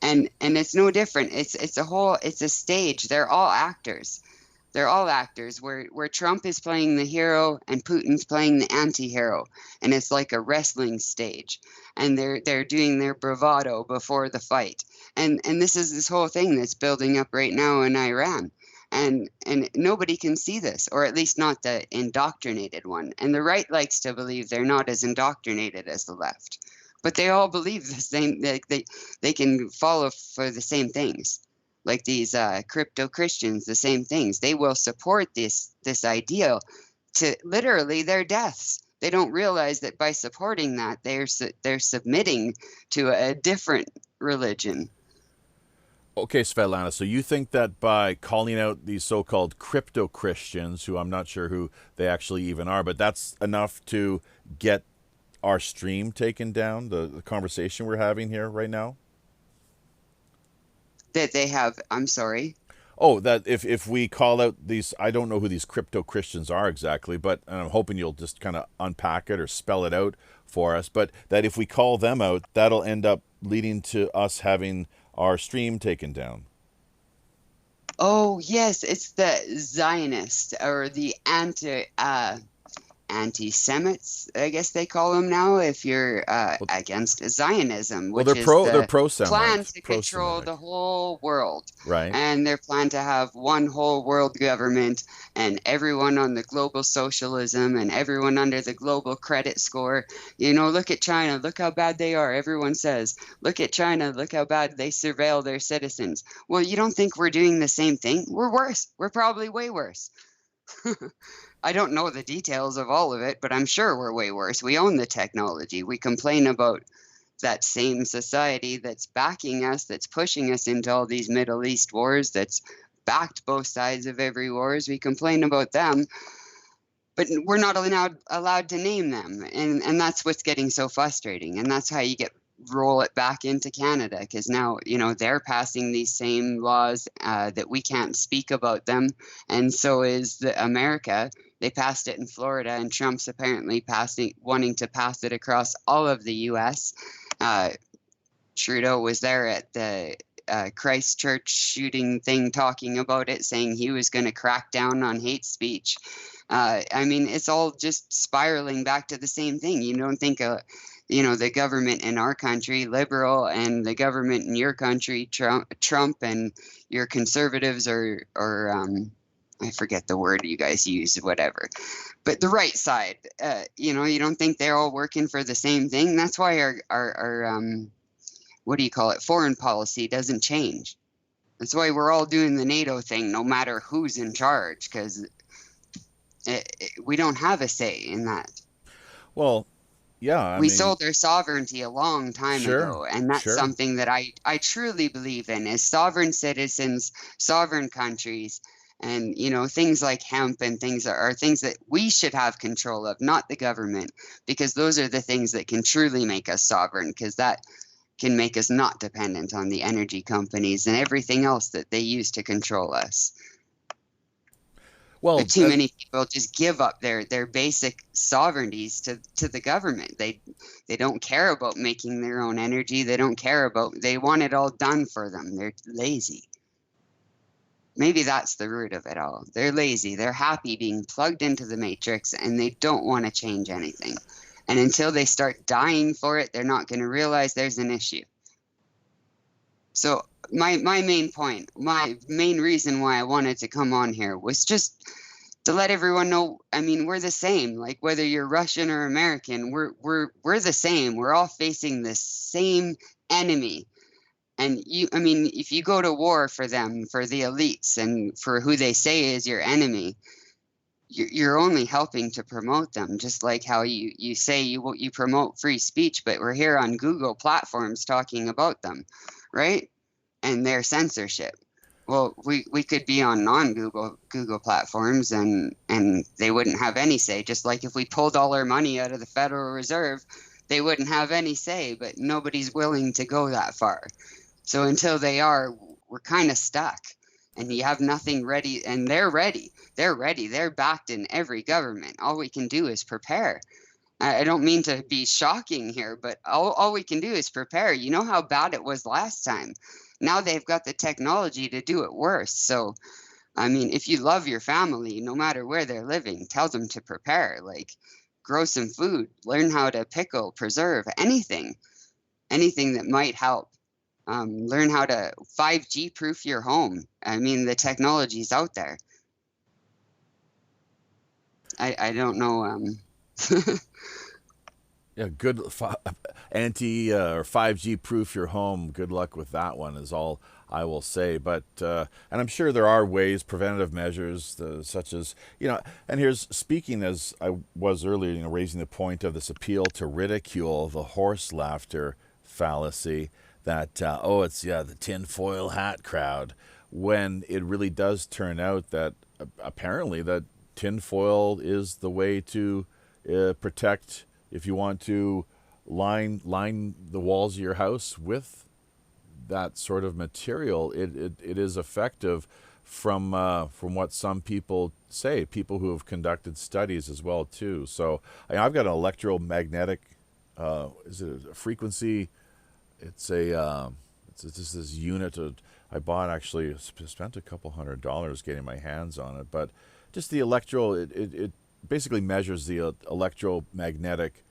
And it's no different. It's a stage. They're all actors. They're all actors where Trump is playing the hero and Putin's playing the anti-hero. And it's like a wrestling stage. And they're doing their bravado before the fight. And this is this whole thing that's building up right now in Iran. And nobody can see this, or at least not the indoctrinated one. And the right likes to believe they're not as indoctrinated as the left. But they all believe the same. They can follow for the same things, like these crypto Christians. The same things. They will support this ideal to literally their deaths. They don't realize that by supporting that, they're submitting to a different religion. Okay, Svetlana, so you think that by calling out these so-called crypto Christians, who I'm not sure who they actually even are, but that's enough to get our stream taken down, the conversation we're having here right now? That they have, I'm sorry? Oh, that if we call out these, I don't know who these crypto Christians are exactly, but I'm hoping you'll just kind of unpack it or spell it out for us, but that if we call them out, that'll end up leading to us having our stream taken down. Oh, yes, it's the Zionists or the anti-Semites, I guess they call them now, if you're against Zionism, which they're is pro-Semites, plan to control the whole world. Right. And their plan to have one whole world government and everyone on the global socialism and everyone under the global credit score. You know, look at China, look how bad they are. Everyone says, look at China, look how bad they surveil their citizens. Well, you don't think we're doing the same thing? We're worse. We're probably way worse. I don't know the details of all of it, but I'm sure we're way worse. We own the technology. We complain about that same society that's backing us, that's pushing us into all these Middle East wars, that's backed both sides of every wars. We complain about them, but we're not allowed to name them. And that's what's getting so frustrating. And that's how you roll it back into Canada, because now, you know, they're passing these same laws that we can't speak about them. And so is America. They passed it in Florida, and Trump's apparently wanting to pass it across all of the U.S. Trudeau was there at the Christchurch shooting thing talking about it, saying he was going to crack down on hate speech. I mean, it's all just spiraling back to the same thing. You don't think the government in our country, liberal, and the government in your country, Trump and your conservatives or I forget the word you guys use, whatever. But the right side, you don't think they're all working for the same thing? That's why our what do you call it, foreign policy doesn't change. That's why we're all doing the NATO thing, no matter who's in charge, because we don't have a say in that. Well, yeah. We sold our sovereignty a long time ago, and that's something that I truly believe in, is sovereign citizens, sovereign countries. And, things like hemp and things are things that we should have control of, not the government, because those are the things that can truly make us sovereign, because that can make us not dependent on the energy companies and everything else that they use to control us. Well, but too many people just give up their basic sovereignties to the government. They don't care about making their own energy. They want it all done for them. They're lazy. Maybe that's the root of it all. They're lazy. They're happy being plugged into the matrix, and they don't want to change anything. And until they start dying for it, they're not going to realize there's an issue. So my main point, my main reason why I wanted to come on here was just to let everyone know, I mean, we're the same. Like, whether you're Russian or American, we're the same. We're all facing the same enemy. And if you go to war for them, for the elites, and for who they say is your enemy, you're only helping to promote them. Just like how you say you promote free speech, but we're here on Google platforms talking about them, right? and their censorship. Well, we could be on non-Google platforms and they wouldn't have any say. Just like if we pulled all our money out of the Federal Reserve, they wouldn't have any say, but nobody's willing to go that far. So until they are, we're kind of stuck, and you have nothing ready, and they're ready. They're ready. They're backed in every government. All we can do is prepare. I don't mean to be shocking here, but all we can do is prepare. You know how bad it was last time. Now they've got the technology to do it worse. So, I mean, if you love your family, no matter where they're living, tell them to prepare. Like, grow some food, learn how to pickle, preserve, anything that might help. Learn how to 5G proof your home. I mean, the technology's out there. I don't know. Yeah, good anti or 5G proof your home. Good luck with that one is all I will say. But and I'm sure there are ways, preventative measures, such as, and here's, speaking as I was earlier, raising the point of this appeal to ridicule the horse laughter fallacy that, it's the tinfoil hat crowd, when it really does turn out that apparently that tinfoil is the way to protect. If you want to line the walls of your house with that sort of material, it is effective from what some people say, people who have conducted studies as well too. So I've got an electromagnetic, is it a frequency? It's just this unit I bought, actually spent a couple $100 getting my hands on it, but just the it basically measures the electromagnetic,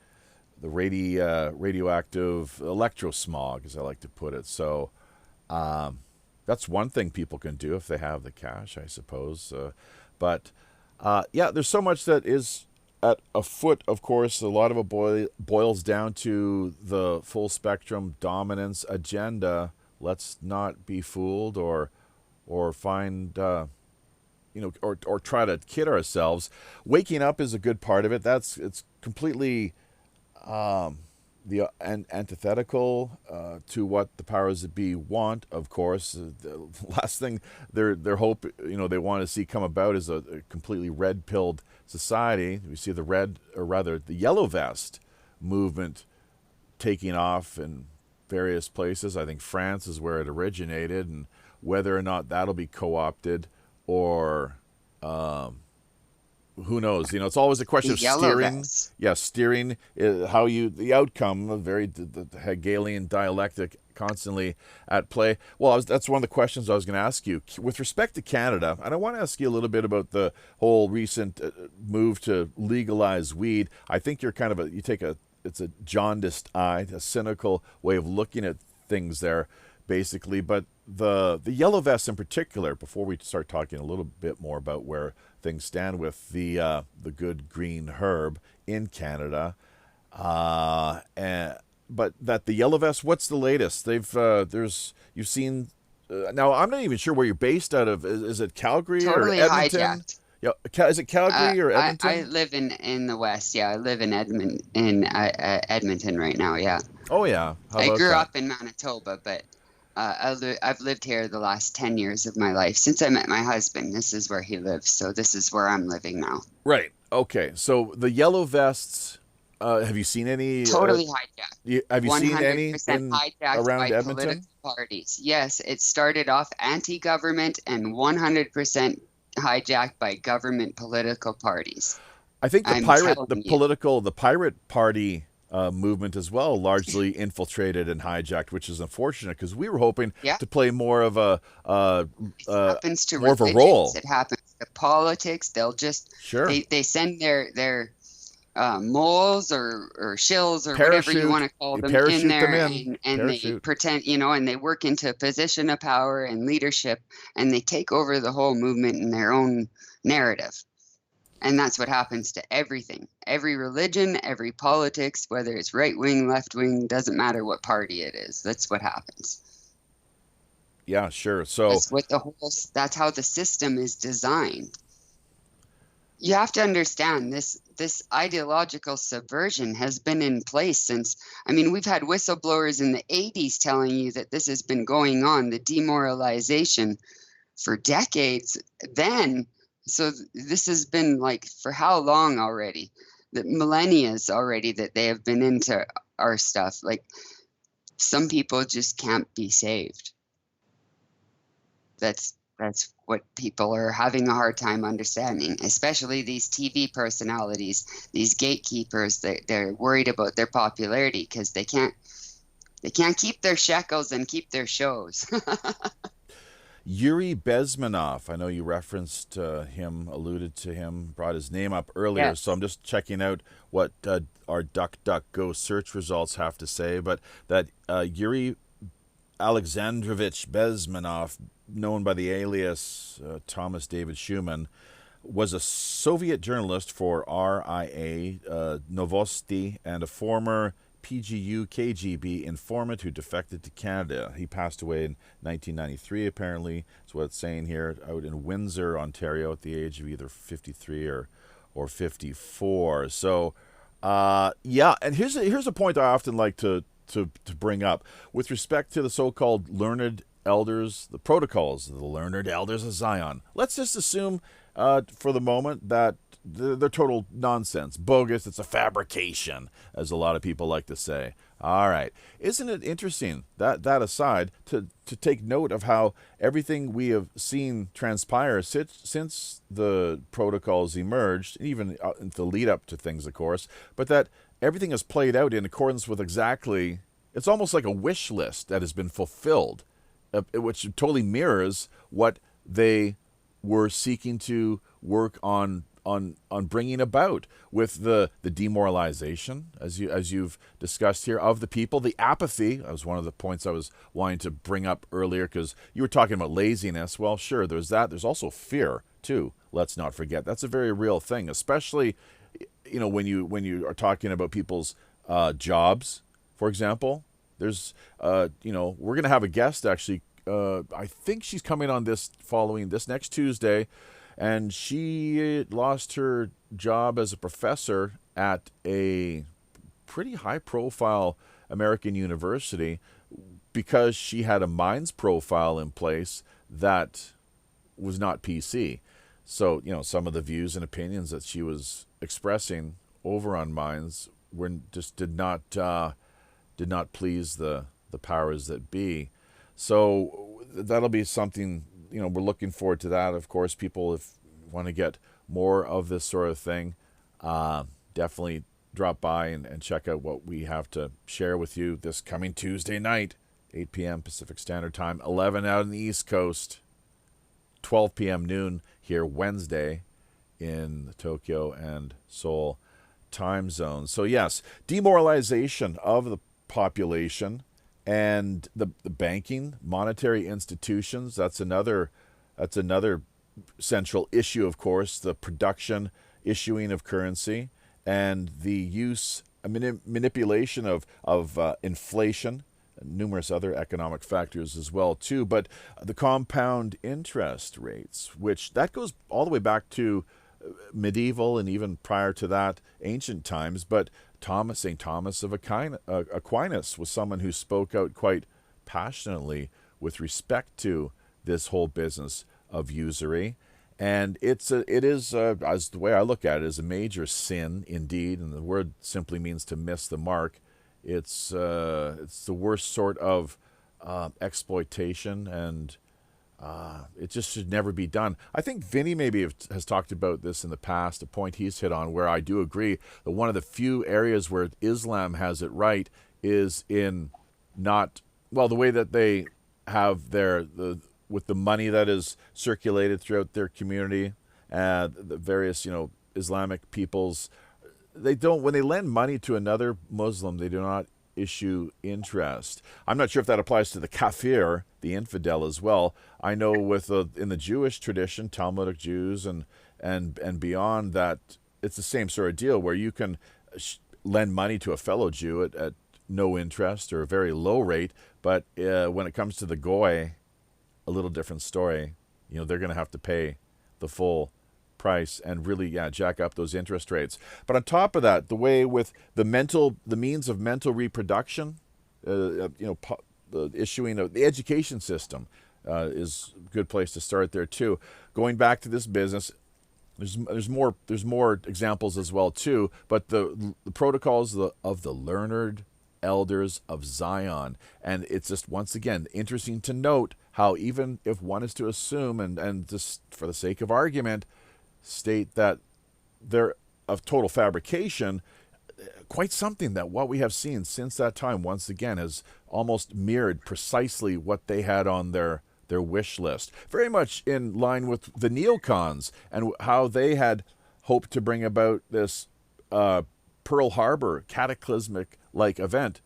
the radioactive electrosmog, as I like to put it. So that's one thing people can do if they have the cash, I suppose. But there's so much that is at afoot, of course. A lot of it boils down to the full spectrum dominance agenda. Let's not be fooled or find... or try to kid ourselves. Waking up is a good part of it. It's completely the antithetical to what the powers that be want. Of course, the last thing their hope, they want to see come about is a completely red-pilled society. We see the yellow vest movement taking off in various places. I think France is where it originated, and whether or not that'll be co-opted or who knows? It's always a question of steering. Steering how the outcome, the Hegelian dialectic constantly at play. Well, that's one of the questions I was going to ask you with respect to Canada, and I want to ask you a little bit about the whole recent move to legalize weed. I think you're kind of it's a jaundiced eye, a cynical way of looking at things there, basically. But the yellow vests in particular, before we start talking a little bit more about where things stand with the good green herb in Canada, but that the yellow vests, what's the latest? You've seen now. I'm not even sure where you're based out of. Is it Calgary or Edmonton? Hijacked. Yeah, is it Calgary or Edmonton? I live in the West. Yeah, I live in Edmonton right now. Yeah. Oh yeah. I grew up in Manitoba, but I've lived here the last 10 years of my life since I met my husband. This is where he lives, so this is where I'm living now. Right. Okay. So the yellow vests. Have you seen any? Totally hijacked. Have you seen any hijacked around by Edmonton? Political parties. Yes, it started off anti-government and 100% hijacked by government political parties. I think the pirate party movement as well largely infiltrated and hijacked, which is unfortunate because we were hoping to play more of a it happens to more religions, of a role. It happens to politics. They'll just they send their moles or shills or whatever you want to call them in there, and they pretend, and they work into a position of power and leadership, and they take over the whole movement in their own narrative. And that's what happens to everything, every religion, every politics, whether it's right wing, left wing, doesn't matter what party it is. That's what happens. Yeah, sure. So that's how the system is designed. You have to understand this ideological subversion has been in place since, I mean, we've had whistleblowers in the 80s telling you that this has been going on, the demoralization, for decades then. So this has been like for how long already? The millennia already that they have been into our stuff. Like, some people just can't be saved. That's what people are having a hard time understanding, especially these TV personalities, these gatekeepers. They're worried about their popularity because they can't keep their shekels and keep their shows. Yuri Bezmenov, I know you referenced him, alluded to him, brought his name up earlier, Yes. so I'm just checking out what our DuckDuckGo search results have to say, but that Yuri Alexandrovich Bezmenov, known by the alias Thomas David Schumann, was a Soviet journalist for RIA Novosti and a former PGU KGB informant who defected to Canada. He passed away in 1993, apparently. That's what it's saying here, out in Windsor, Ontario, at the age of either 53 or 54. So, yeah, and here's a point I often like to bring up with respect to the so-called learned elders, the protocols of the learned elders of Zion. Let's just assume for the moment that they're total nonsense, bogus. It's a fabrication, as a lot of people like to say. All right. Isn't it interesting, that aside, to take note of how everything we have seen transpire since the protocols emerged, even the lead up to things, of course, but that everything has played out in accordance with exactly, it's almost like a wish list that has been fulfilled, which totally mirrors what they were seeking to work on bringing about with the demoralization, as you've discussed here, of the people, the apathy. That was one of the points I was wanting to bring up earlier, because you were talking about laziness. Well, sure, there's that. There's also fear too. Let's not forget that's a very real thing, especially when you are talking about people's jobs, for example. There's we're going to have a guest actually. I think she's coming on this next Tuesday. And she lost her job as a professor at a pretty high-profile American university because she had a Minds profile in place that was not PC. So, some of the views and opinions that she was expressing over on Minds did not please the powers that be. So that'll be something. We're looking forward to that. Of course, people, if want to get more of this sort of thing, definitely drop by and check out what we have to share with you this coming Tuesday night, 8 p.m. Pacific Standard Time, 11 out on the East Coast, 12 p.m. noon here Wednesday in the Tokyo and Seoul time zones. So yes, demoralization of the population. And the banking, monetary institutions, that's another central issue, of course, the production, issuing of currency, and the use, manipulation of inflation, and numerous other economic factors as well, too. But the compound interest rates, which that goes all the way back to medieval and even prior to that, ancient times, but St. Thomas of Aquinas was someone who spoke out quite passionately with respect to this whole business of usury. And it is, as the way I look at it, is a major sin indeed. And the word simply means to miss the mark. It's the worst sort of exploitation, and it just should never be done. I think Vinny maybe has talked about this in the past, a point he's hit on where I do agree that one of the few areas where Islam has it right is in the way that they have with the money that is circulated throughout their community, the various, Islamic peoples, when they lend money to another Muslim, they do not issue interest. I'm not sure if that applies to the kafir, the infidel, as well. I know in the Jewish tradition, Talmudic Jews and beyond, that it's the same sort of deal where you can lend money to a fellow Jew at no interest or a very low rate, but when it comes to the goy, a little different story. They're going to have to pay the full price and really, jack up those interest rates. But on top of that, the way with the means of mental reproduction, the issuing of the education system is a good place to start there too. Going back to this business, there's more examples as well too. But the protocols of the learned elders of Zion, and it's just once again interesting to note how even if one is to assume and just for the sake of argument state that they're of total fabrication, quite something that what we have seen since that time once again has almost mirrored precisely what they had on their wish list. Very much in line with the neocons and how they had hoped to bring about this Pearl Harbor cataclysmic-like event.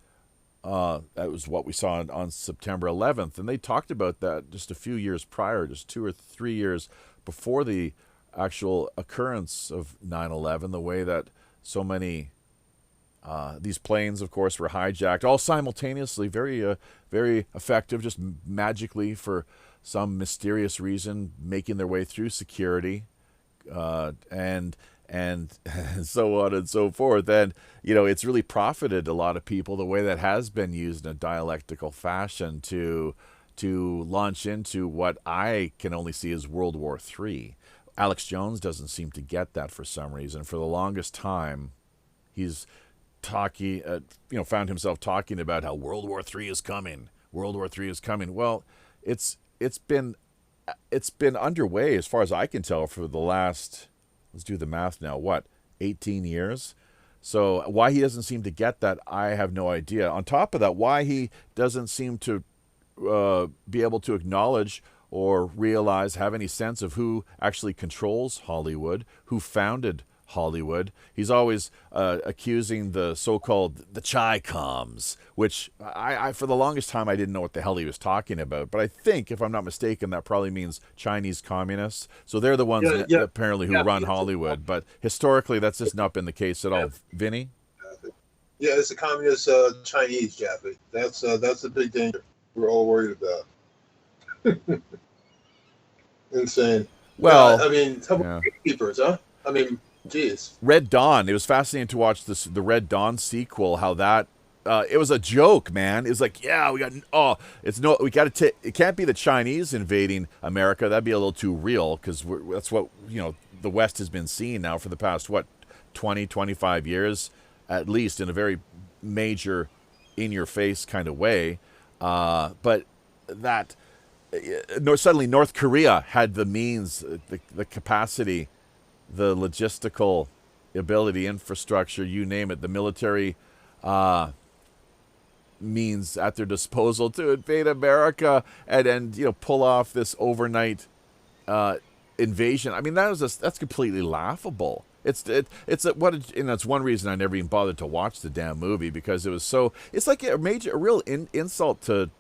That was what we saw on September 11th. And they talked about that just a few years prior, just 2 or 3 years before the actual occurrence of 9/11, the way that so many these planes, of course, were hijacked, all simultaneously, very effective, just magically for some mysterious reason, making their way through security, and so on and so forth. And, it's really profited a lot of people the way that has been used in a dialectical fashion to launch into what I can only see as World War III. Alex Jones doesn't seem to get that for some reason. For the longest time, he's talking, found himself talking about how World War III is coming. World War III is coming. Well, it's been underway as far as I can tell for the last, let's do the math now, 18 years? So why he doesn't seem to get that, I have no idea. On top of that, why he doesn't seem to be able to acknowledge or realize, have any sense of who actually controls Hollywood, who founded Hollywood. He's always accusing the so-called the Chi-Coms, which I for the longest time I didn't know what the hell he was talking about. But I think, if I'm not mistaken, that probably means Chinese communists. So they're the ones apparently who run Hollywood. But historically, that's just not been the case at all. Vinny? Yeah, it's the communist Chinese, Jeffrey. That's a big danger we're all worried about. Insane. Well, I mean, how about gatekeepers, huh? I mean, jeez. Red Dawn. It was fascinating to watch the Red Dawn sequel. How that it was a joke, man. It was like, it can't be the Chinese invading America. That'd be a little too real because that's what the West has been seeing now for the past 20, 25 years at least, in a very major, in-your-face kind of way. But that suddenly North Korea had the means, the capacity, the logistical ability, infrastructure, you name it, the military means at their disposal to invade America and pull off this overnight invasion. I mean, that's completely laughable. And that's one reason I never even bothered to watch the damn movie, because it's like a real insult to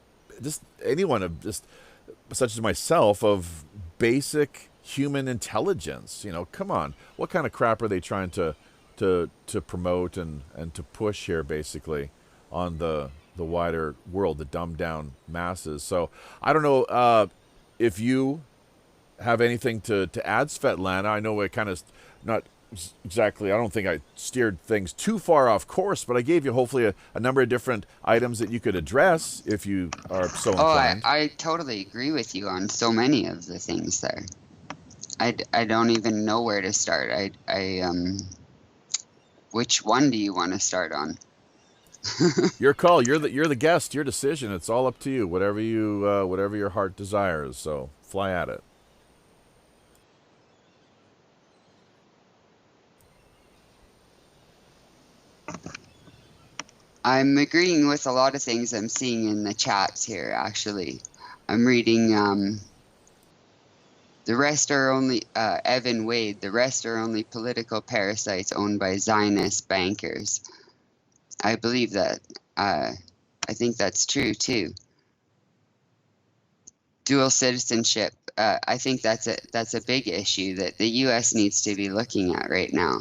just anyone such as myself of basic human intelligence. Come on, what kind of crap are they trying to promote and to push here, basically, on the wider world, the dumbed down masses? So I don't know if you have anything to add, Svetlana. I know I kind of not exactly, I don't think I steered things too far off course, but I gave you hopefully a number of different items that you could address if you are so inclined. I totally agree with you on so many of the things there. I don't even know where to start. Which one do you want to start on? Your call. You're the guest. Your decision. It's all up to you. Whatever your heart desires. So fly at it. I'm agreeing with a lot of things I'm seeing in the chats here, actually. I'm reading the rest are only, Evan Wade, the rest are only political parasites owned by Zionist bankers. I believe that. I think that's true, too. Dual citizenship. I think that's a big issue that the U.S. needs to be looking at right now.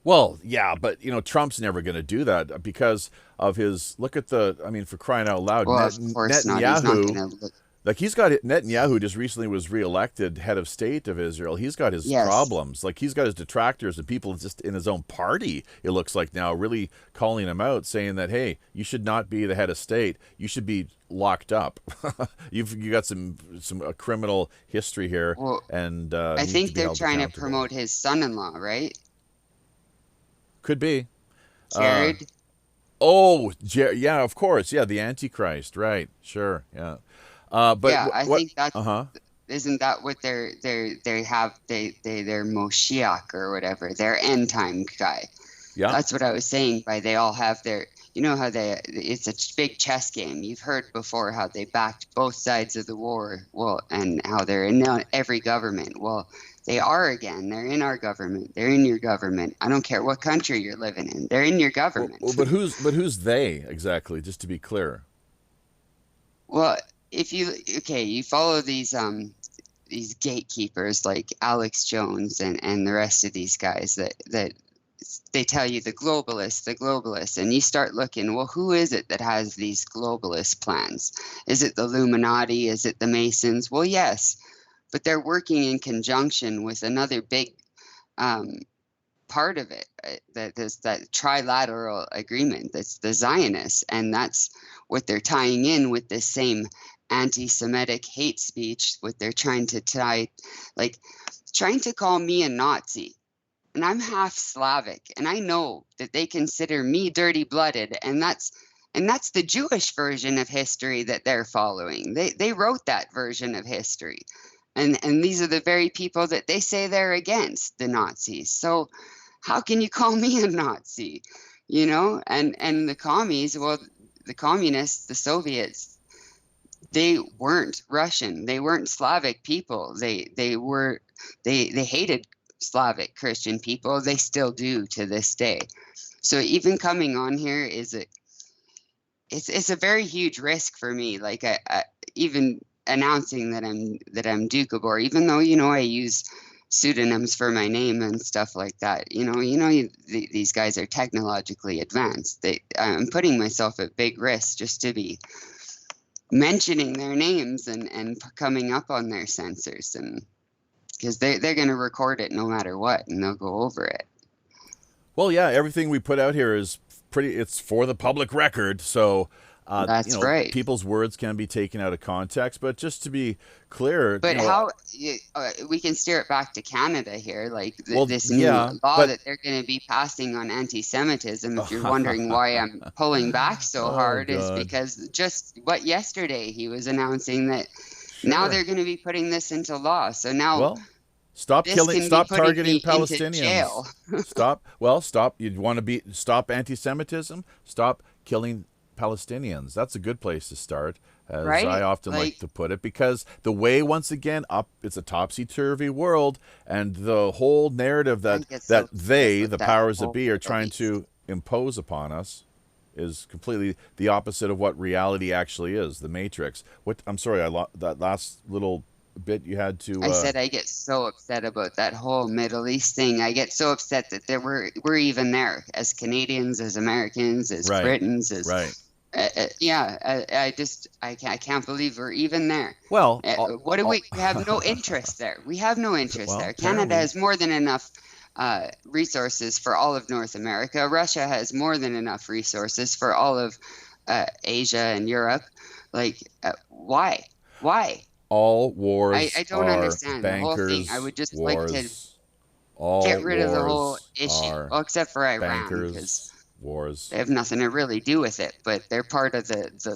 Well, yeah, but Trump's never going to do that because of his. Look at for crying out loud, well, of course not. He's not gonna look. Like he's got Netanyahu just recently was reelected head of state of Israel. He's got his Yes. problems. Like he's got his detractors and people just in his own party. It looks like now really calling him out, saying that hey, you should not be the head of state. You should be locked up. you got some criminal history here, Well, and I needs think be they're held trying to accountable. promote his son-in-law, right? Could be. Jared. Yeah, of course. Yeah, the Antichrist. Right. Sure. Yeah. But yeah, I think that's Uh-huh. isn't that what they're Moshiach or whatever, their end time guy. Yeah. That's what I was saying by they all have their, you know how it's a big chess game. You've heard before how they backed both sides of the war, well, and how they're in every government. Well, they are again. They're in our government. They're in your government. I don't care what country you're living in. They're in your government. But who's they exactly? Just to be clear. Well, if you follow these gatekeepers like Alex Jones and the rest of these guys that they tell you the globalists, and you start looking, well, who is it that has these globalist plans? Is it the Illuminati? Is it the Masons? Well, yes, but they're working in conjunction with another big part of it, that trilateral agreement. That's the Zionists, and that's what they're tying in with this same anti-Semitic hate speech. What they're trying to tie, like trying to call me a Nazi. And I'm half Slavic, and I know that they consider me dirty-blooded, and that's the Jewish version of history that they're following. They wrote that version of history, and these are the very people that they say they're against, the Nazis. So how can you call me a Nazi? You know, and the commies, well, the communists, the Soviets, they weren't Russian, they weren't Slavic people. They hated Slavic Christian people. They still do to this day. So even coming on here it's a very huge risk for me. Like I even announcing that I'm Dukabor, even though I use pseudonyms for my name and stuff like that. These guys are technologically advanced. I'm putting myself at big risk just to be mentioning their names and coming up on their censors, and because they're going to record it no matter what, and they'll go over it. Well, yeah, everything we put out here is it's for the public record, so that's right. People's words can be taken out of context, but just to be clear, but we can steer it back to Canada here, like this new law that they're going to be passing on anti-Semitism. If you're wondering why I'm pulling back so hard, is because just yesterday he was announcing that. Sure. Now they're going to be putting this into law. So now, stop targeting Palestinians. Stop. You'd want to stop anti-Semitism. Stop killing Palestinians. That's a good place to start, as I often like to put it, because the way, once again, it's a topsy-turvy world, and the whole narrative that the powers that be, are trying to impose upon us is completely the opposite of what reality actually is, the Matrix. I'm sorry, that last little bit you had to... I said I get so upset about that whole Middle East thing. I get so upset that we're even there, as Canadians, as Americans, as Britons, as... Right. I can't believe we're even there. Well... what do we have no interest there. We have no interest there. Canada has more than enough resources for all of North America. Russia has more than enough resources for all of Asia and Europe. Like, why? All wars I don't understand the whole thing. I would just like to get rid of the whole issue. Well, except for Iran, because wars. They have nothing to really do with it, but they're part of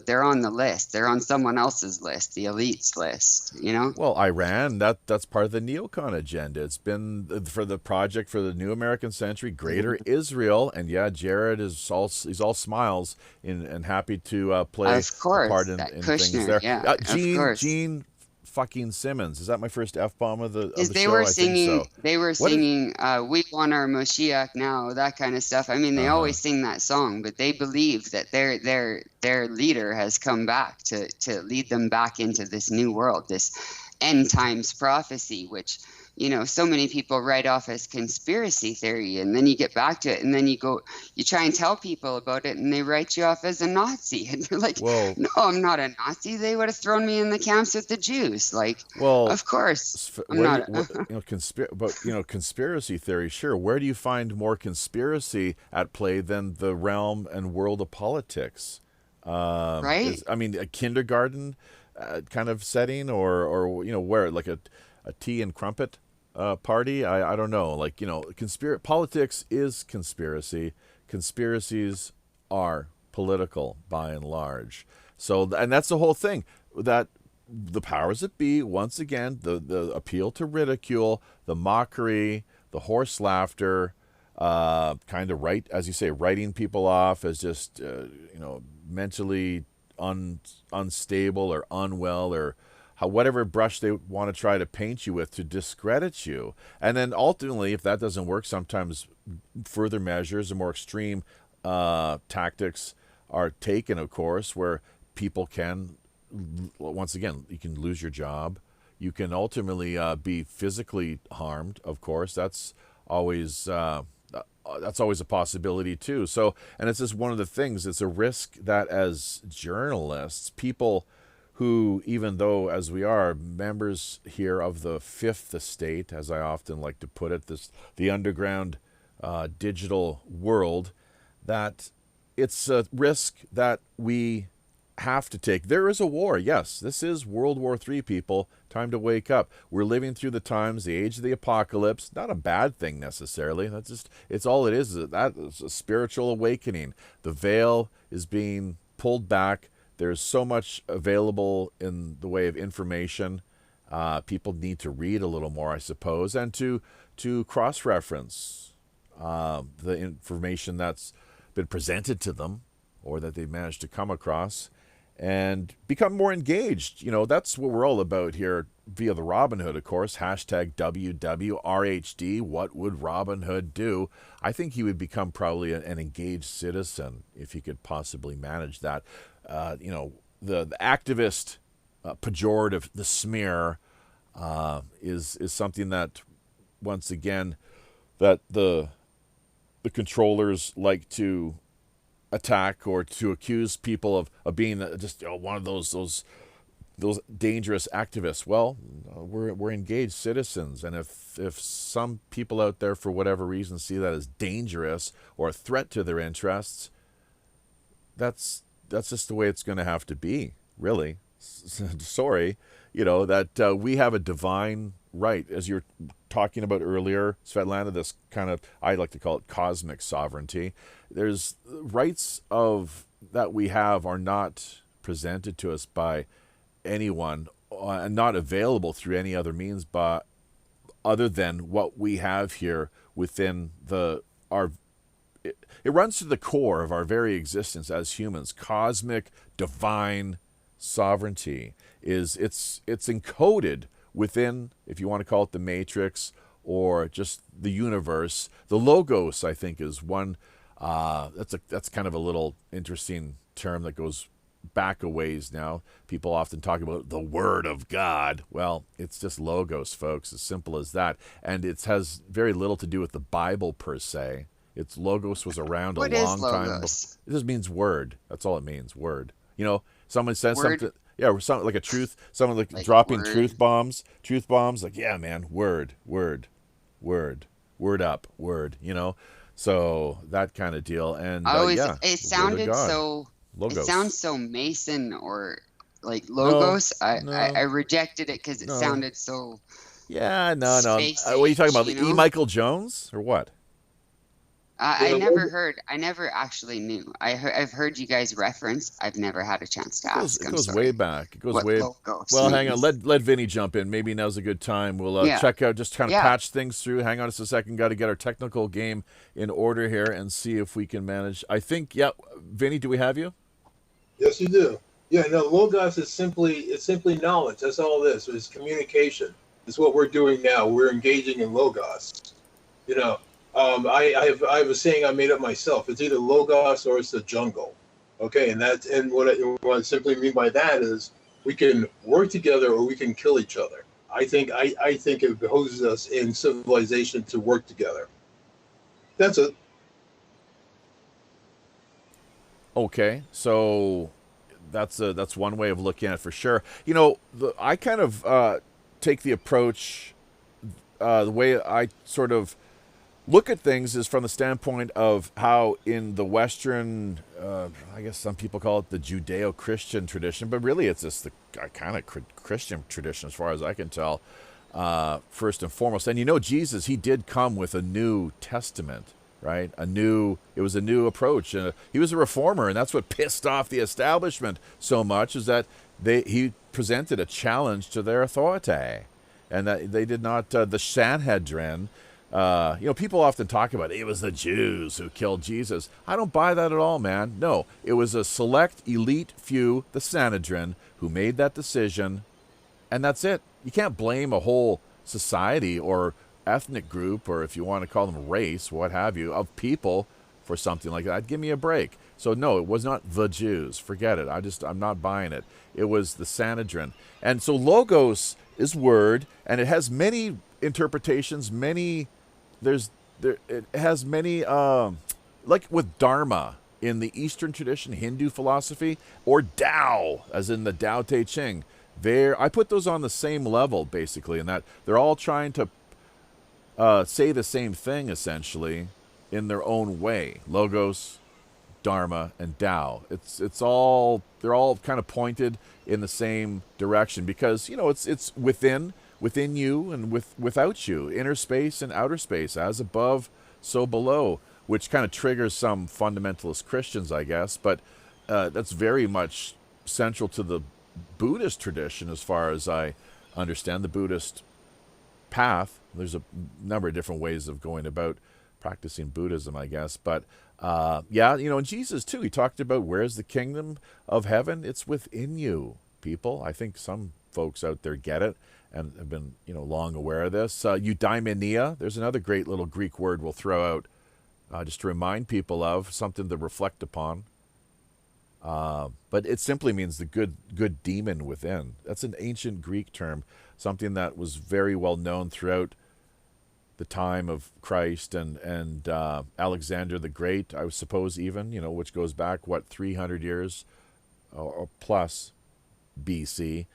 they're on the list. They're on someone else's list, the elite's list, Well, Iran, that's part of the neocon agenda. It's been for the project for the new American century, Greater Israel. And Jared he's all smiles and happy to play a part in things there. Yeah, Gene fucking Simmons. Is that my first F-bomb of the show? They were singing We Want Our Moshiach Now, that kind of stuff. I mean, they always sing that song, but they believe that their leader has come back to lead them back into this new world, this end times prophecy, which so many people write off as conspiracy theory, and then you get back to it, and then you try and tell people about it, and they write you off as a Nazi, and you're like, well, no, I'm not a Nazi. They would have thrown me in the camps with the Jews. Like, well, of course, I'm not. Conspiracy theory, sure. Where do you find more conspiracy at play than the realm and world of politics? Right? A kindergarten kind of setting, or where, like a tea and crumpet party. I don't know. Like, politics is conspiracy. Conspiracies are political by and large. So, and that's the whole thing, that the powers that be, once again, the appeal to ridicule, the mockery, the horse laughter, kind of as you say, writing people off as just, mentally unstable or unwell, or whatever brush they want to try to paint you with to discredit you. And then ultimately, if that doesn't work, sometimes further measures or more extreme tactics are taken, of course, where people can, once again, you can lose your job. You can ultimately be physically harmed, of course. That's always a possibility too. So, and it's just one of the things, it's a risk that as journalists, people who, even though as we are members here of the fifth estate, as I often like to put it, the underground digital world, that it's a risk that we have to take. There is a war. Yes, this is World War III, people. Time to wake up. We're living through the times, the age of the apocalypse. Not a bad thing necessarily. It's all it is. That is a spiritual awakening. The veil is being pulled back. There's so much available in the way of information. People need to read a little more, I suppose, and to cross-reference the information that's been presented to them or that they've managed to come across, and become more engaged. That's what we're all about here via the Robin Hood, of course. Hashtag WWRHD. What would Robin Hood do? I think he would become probably an engaged citizen if he could possibly manage that. The activist pejorative, the smear, is something that, once again, that the controllers like to attack or to accuse people of being just one of those dangerous activists. Well, we're engaged citizens, and if some people out there for whatever reason see that as dangerous or a threat to their interests, that's just the way it's going to have to be, really. Sorry, that we have a divine right, as you're talking about earlier, Svetlana, this kind of, I like to call it cosmic sovereignty. There's rights that we have are not presented to us by anyone and not available through any other means, but other than what we have here within it runs to the core of our very existence as humans. Cosmic divine sovereignty it's encoded within, if you want to call it the matrix or just the universe. The logos, I think, is one. That's kind of a little interesting term that goes back a ways now. People often talk about the Word of God. Well, it's just logos, folks, as simple as that. And it has very little to do with the Bible per se. Its logos was around a long time. It just means word. That's all it means, word. Someone says something. Yeah, or something like a truth. Someone like dropping word. truth bombs. Like, yeah, man, word up, word. So that kind of deal. And it sounded so. Logos. It sounds so Mason or like logos. No, I rejected it because it sounded so. Yeah, no. What are you talking about? E. Michael Jones or what? I never actually knew. I've heard you guys reference. I've never had a chance to ask. It goes way back. It goes way. Well, hang on. Let Vinny jump in. Maybe now's a good time. We'll check out, just kind of patch things through. Hang on just a second. Got to get our technical game in order here and see if we can manage. I think, Vinny, do we have you? Yes, you do. Yeah, no, Logos is simply knowledge. That's all it is. It's communication. It's what we're doing now. We're engaging in Logos. I have a saying I made up myself. It's either Logos or it's the jungle. Okay, and what I simply mean by that is we can work together or we can kill each other. I think it behooves us in civilization to work together. That's it. Okay, so that's one way of looking at it for sure. I kind of take the approach, the way I sort of look at things is from the standpoint of how in the Western, I guess some people call it the Judeo-Christian tradition, but really it's just the kind of Christian tradition as far as I can tell, first and foremost. And Jesus, he did come with a New Testament, right? It was a new approach. He was a reformer, and that's what pissed off the establishment so much, is that he presented a challenge to their authority, and that they did not, the Sanhedrin. People often talk about it was the Jews who killed Jesus. I don't buy that at all, man. No, it was a select elite few, the Sanhedrin, who made that decision, and that's it. You can't blame a whole society or ethnic group, or if you want to call them race, what have you, of people for something like that. Give me a break. So no, it was not the Jews. Forget it. I'm not buying it. It was the Sanhedrin. And so logos is word, and it has many interpretations, it has many, like with Dharma in the Eastern tradition, Hindu philosophy, or Tao, as in the Tao Te Ching. I put those on the same level, basically, in that they're all trying to say the same thing, essentially, in their own way. Logos, Dharma, and Tao. They're all kind of pointed in the same direction, because it's within you and without you, inner space and outer space, as above, so below, which kind of triggers some fundamentalist Christians, I guess, but that's very much central to the Buddhist tradition, as far as I understand the Buddhist path. There's a number of different ways of going about practicing Buddhism, I guess, but and Jesus too, he talked about, where's the kingdom of heaven? It's within you, people. I think some folks out there get it and have been, long aware of this. Eudaimonia, there's another great little Greek word we'll throw out just to remind people of, something to reflect upon. But it simply means the good demon within. That's an ancient Greek term, something that was very well known throughout the time of Christ and Alexander the Great, I suppose, even, which goes back, 300 years or plus BC.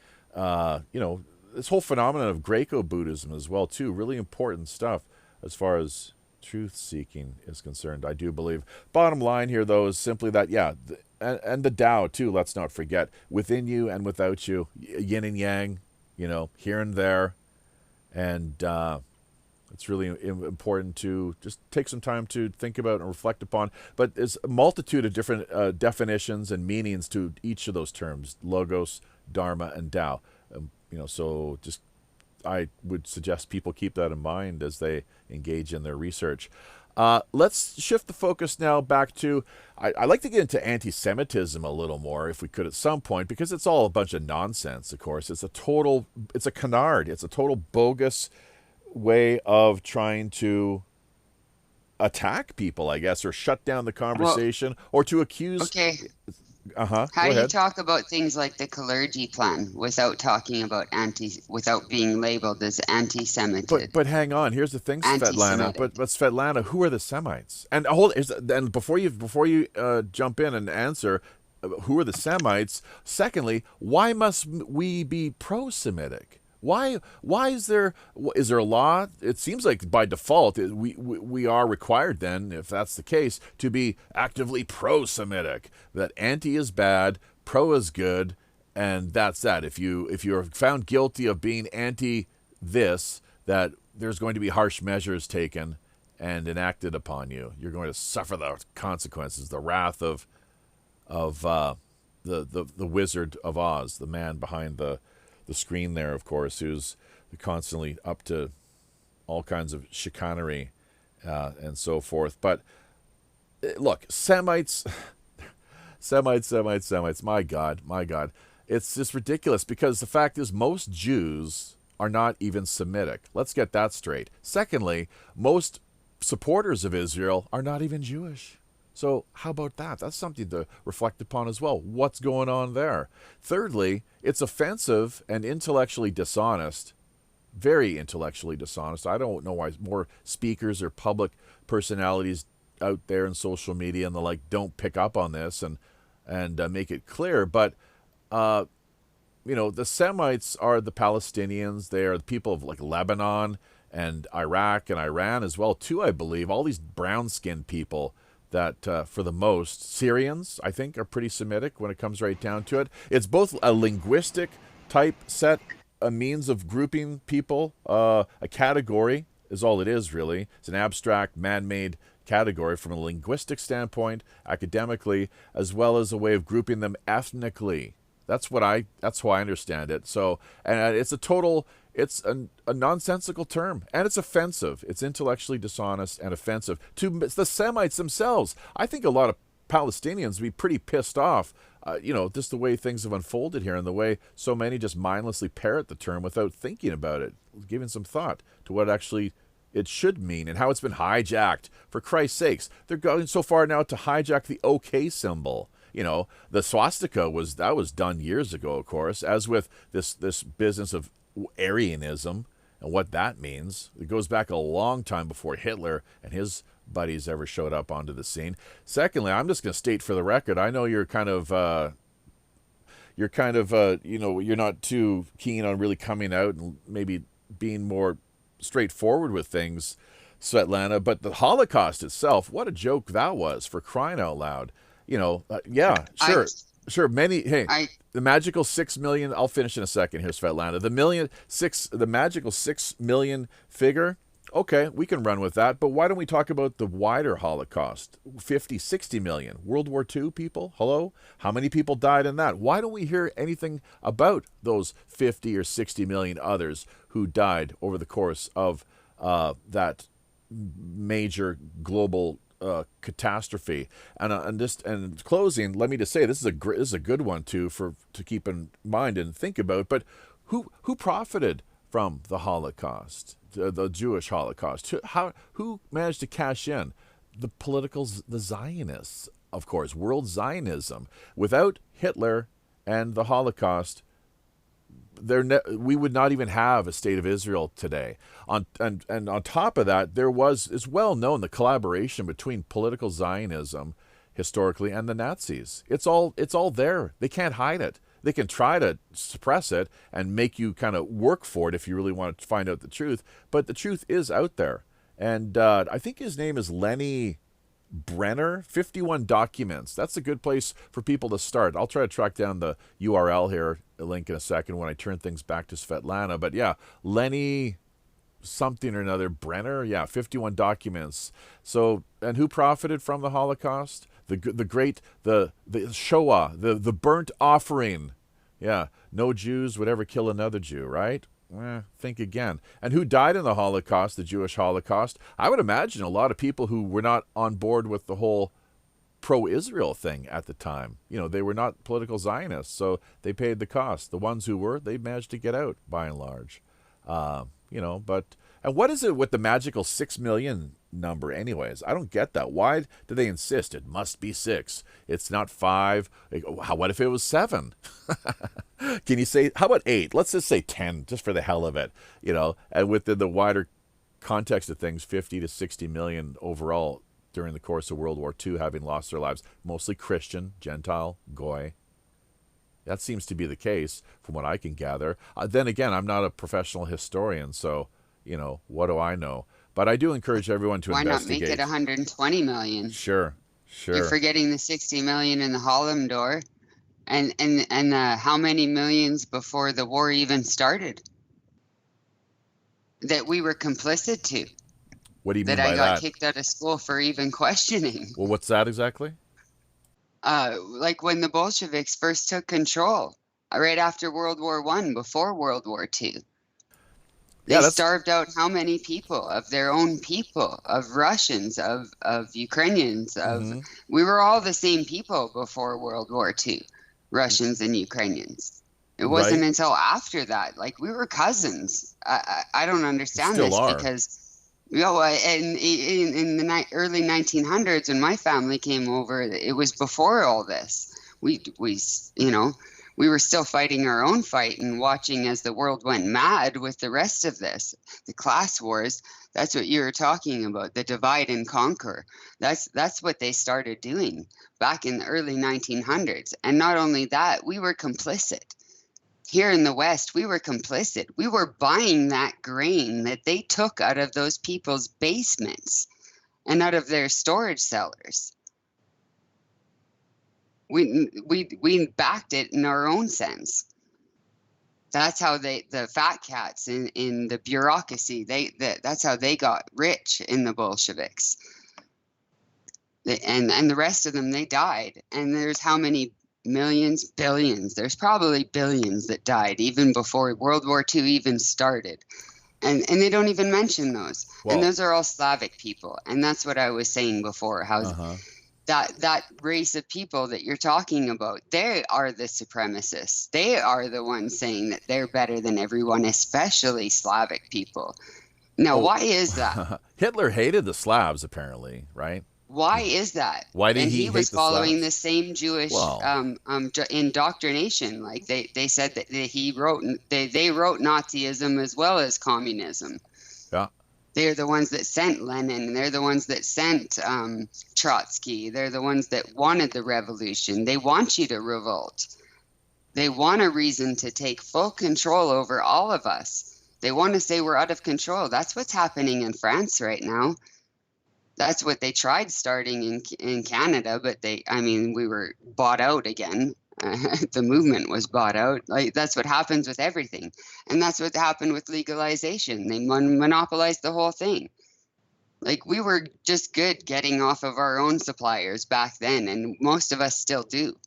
This whole phenomenon of Greco-Buddhism as well, too, really important stuff as far as truth-seeking is concerned, I do believe. Bottom line here, though, is simply that, and the Tao, too, let's not forget, within you and without you, yin and yang, here and there, and it's really important to just take some time to think about and reflect upon. But there's a multitude of different definitions and meanings to each of those terms, logos, dharma, and Tao. So just I would suggest people keep that in mind as they engage in their research. Let's shift the focus now back to, I'd like to get into anti-Semitism a little more, if we could at some point, because it's all a bunch of nonsense, of course. It's a canard. It's a total bogus way of trying to attack people, I guess, or shut down the conversation, or to accuse... Okay. How do you talk about things like the Kalergi plan without talking about without being labeled as anti-Semitic? But hang on, here's the thing, Svetlana. But Svetlana, who are the Semites? And before you jump in and answer, who are the Semites? Secondly, why must we be pro-Semitic? Why is there a law? It seems like by default we are required then, if that's the case, to be actively pro-Semitic. That anti is bad, pro is good, and that's that. If you're found guilty of being anti this, that there's going to be harsh measures taken and enacted upon you. You're going to suffer the consequences, the wrath of the Wizard of Oz, the man behind the screen there, of course, who's constantly up to all kinds of chicanery and so forth. But look, Semites, my God. It's just ridiculous, because the fact is most Jews are not even Semitic. Let's get that straight. Secondly, most supporters of Israel are not even Jewish. So how about that? That's something to reflect upon as well. What's going on there? Thirdly, it's offensive and intellectually dishonest very intellectually dishonest. I don't know why more speakers or public personalities out there in social media and the like don't pick up on this and make it clear. But the Semites are the Palestinians. They are the people of like Lebanon and Iraq and Iran as well too, I believe. All these brown-skinned people that, for the most, Syrians, I think, are pretty Semitic when it comes right down to it. It's both a linguistic type set, a means of grouping people, a category is all it is, really. It's an abstract, man-made category from a linguistic standpoint, academically, as well as a way of grouping them ethnically. That's how I understand it. So, and it's a nonsensical term, and it's offensive. It's intellectually dishonest and offensive to the Semites themselves. I think a lot of Palestinians would be pretty pissed off, just the way things have unfolded here and the way so many just mindlessly parrot the term without thinking about it, giving some thought to what actually it should mean and how it's been hijacked. For Christ's sakes, they're going so far now to hijack the OK symbol. The swastika was done years ago, of course, as with this business of Aryanism and what that means. It goes back a long time before Hitler and his buddies ever showed up onto the scene. Secondly, I'm just going to state for the record, I know you're not too keen on really coming out and maybe being more straightforward with things, Svetlana, but the Holocaust itself, what a joke that was, for crying out loud. Yeah, sure. Sure, the magical 6 million, I'll finish in a second here, Svetlana. The magical 6 million figure, okay, we can run with that, but why don't we talk about the wider Holocaust? 50, 60 million. World War II people? Hello? How many people died in that? Why don't we hear anything about those 50 or 60 million others who died over the course of that major global catastrophe? And closing, let me just say this is a good one too to keep in mind and think about. But who profited from the Holocaust, the Jewish Holocaust? Who managed to cash in? The Zionists, of course, world Zionism. Without Hitler and the Holocaust, we would not even have a state of Israel today. And on top of that, it's well known the collaboration between political Zionism historically and the Nazis. It's all there. They can't hide it. They can try to suppress it and make you kind of work for it if you really want to find out the truth. But the truth is out there. And I think his name is Lenny Brenner, 51 Documents. That's a good place for people to start. I'll try to track down the URL here, a link in a second when I turn things back to Svetlana. But yeah, Lenny something or another, Brenner, 51 Documents. So, and who profited from the Holocaust? The Shoah, the burnt offering. Yeah, no Jews would ever kill another Jew, right? Think again. And who died in the Holocaust, the Jewish Holocaust? I would imagine a lot of people who were not on board with the whole pro-Israel thing at the time. They were not political Zionists, so they paid the cost. The ones who were, they managed to get out, by and large. And what is it with the magical 6 million number anyways? I don't get that. Why do they insist it must be 6? It's not 5. What if it was 7? Can you say, how about 8? Let's just say 10, just for the hell of it. And within the wider context of things, 50 to 60 million overall during the course of World War II having lost their lives, mostly Christian, Gentile, Goy. That seems to be the case from what I can gather. Then again, I'm not a professional historian, so, what do I know? But I do encourage everyone to investigate. Why not make it 120 million? Sure. You're forgetting the 60 million in the Harlem door, and how many millions before the war even started that we were complicit to. What do you mean by that? That I got kicked out of school for even questioning. Well, what's that exactly? Like when the Bolsheviks first took control, right after World War I, before World War II. They starved out how many people of their own people, of Russians, of Ukrainians, we were all the same people before World War II, Russians and Ukrainians. It wasn't until after that, like we were cousins. I don't understand this because, in the early 1900s when my family came over, it was before all this. We We were still fighting our own fight and watching as the world went mad with the rest of this. The class wars, that's what you were talking about, the divide and conquer. That's what they started doing back in the early 1900s. And not only that, we were complicit. Here in the West, we were complicit. We were buying that grain that they took out of those people's basements and out of their storage cellars. We backed it in our own sense. That's how the fat cats in the bureaucracy, that's how they got rich in the Bolsheviks. And the rest of them, they died. And there's how many millions, billions? There's probably billions that died even before World War II even started. And they don't even mention those. Well, and those are all Slavic people. And that's what I was saying before, how that race of people that you're talking about, they are the supremacists. They are the ones saying that they're better than everyone, especially Slavic people. Now, why is that? Hitler hated the Slavs, apparently, right? Why is that? Why did he hate the Slavs? He was following the same Jewish indoctrination. Like they said that they wrote Nazism as well as communism. Yeah. They're the ones that sent Lenin. They're the ones that sent Trotsky. They're the ones that wanted the revolution. They want you to revolt. They want a reason to take full control over all of us. They want to say we're out of control. That's what's happening in France right now. That's what they tried starting in Canada, but we were bought out again. The movement was bought out. Like, that's what happens with everything. And that's what happened with legalization. They monopolized the whole thing. Like, we were just good getting off of our own suppliers back then, and most of us still do.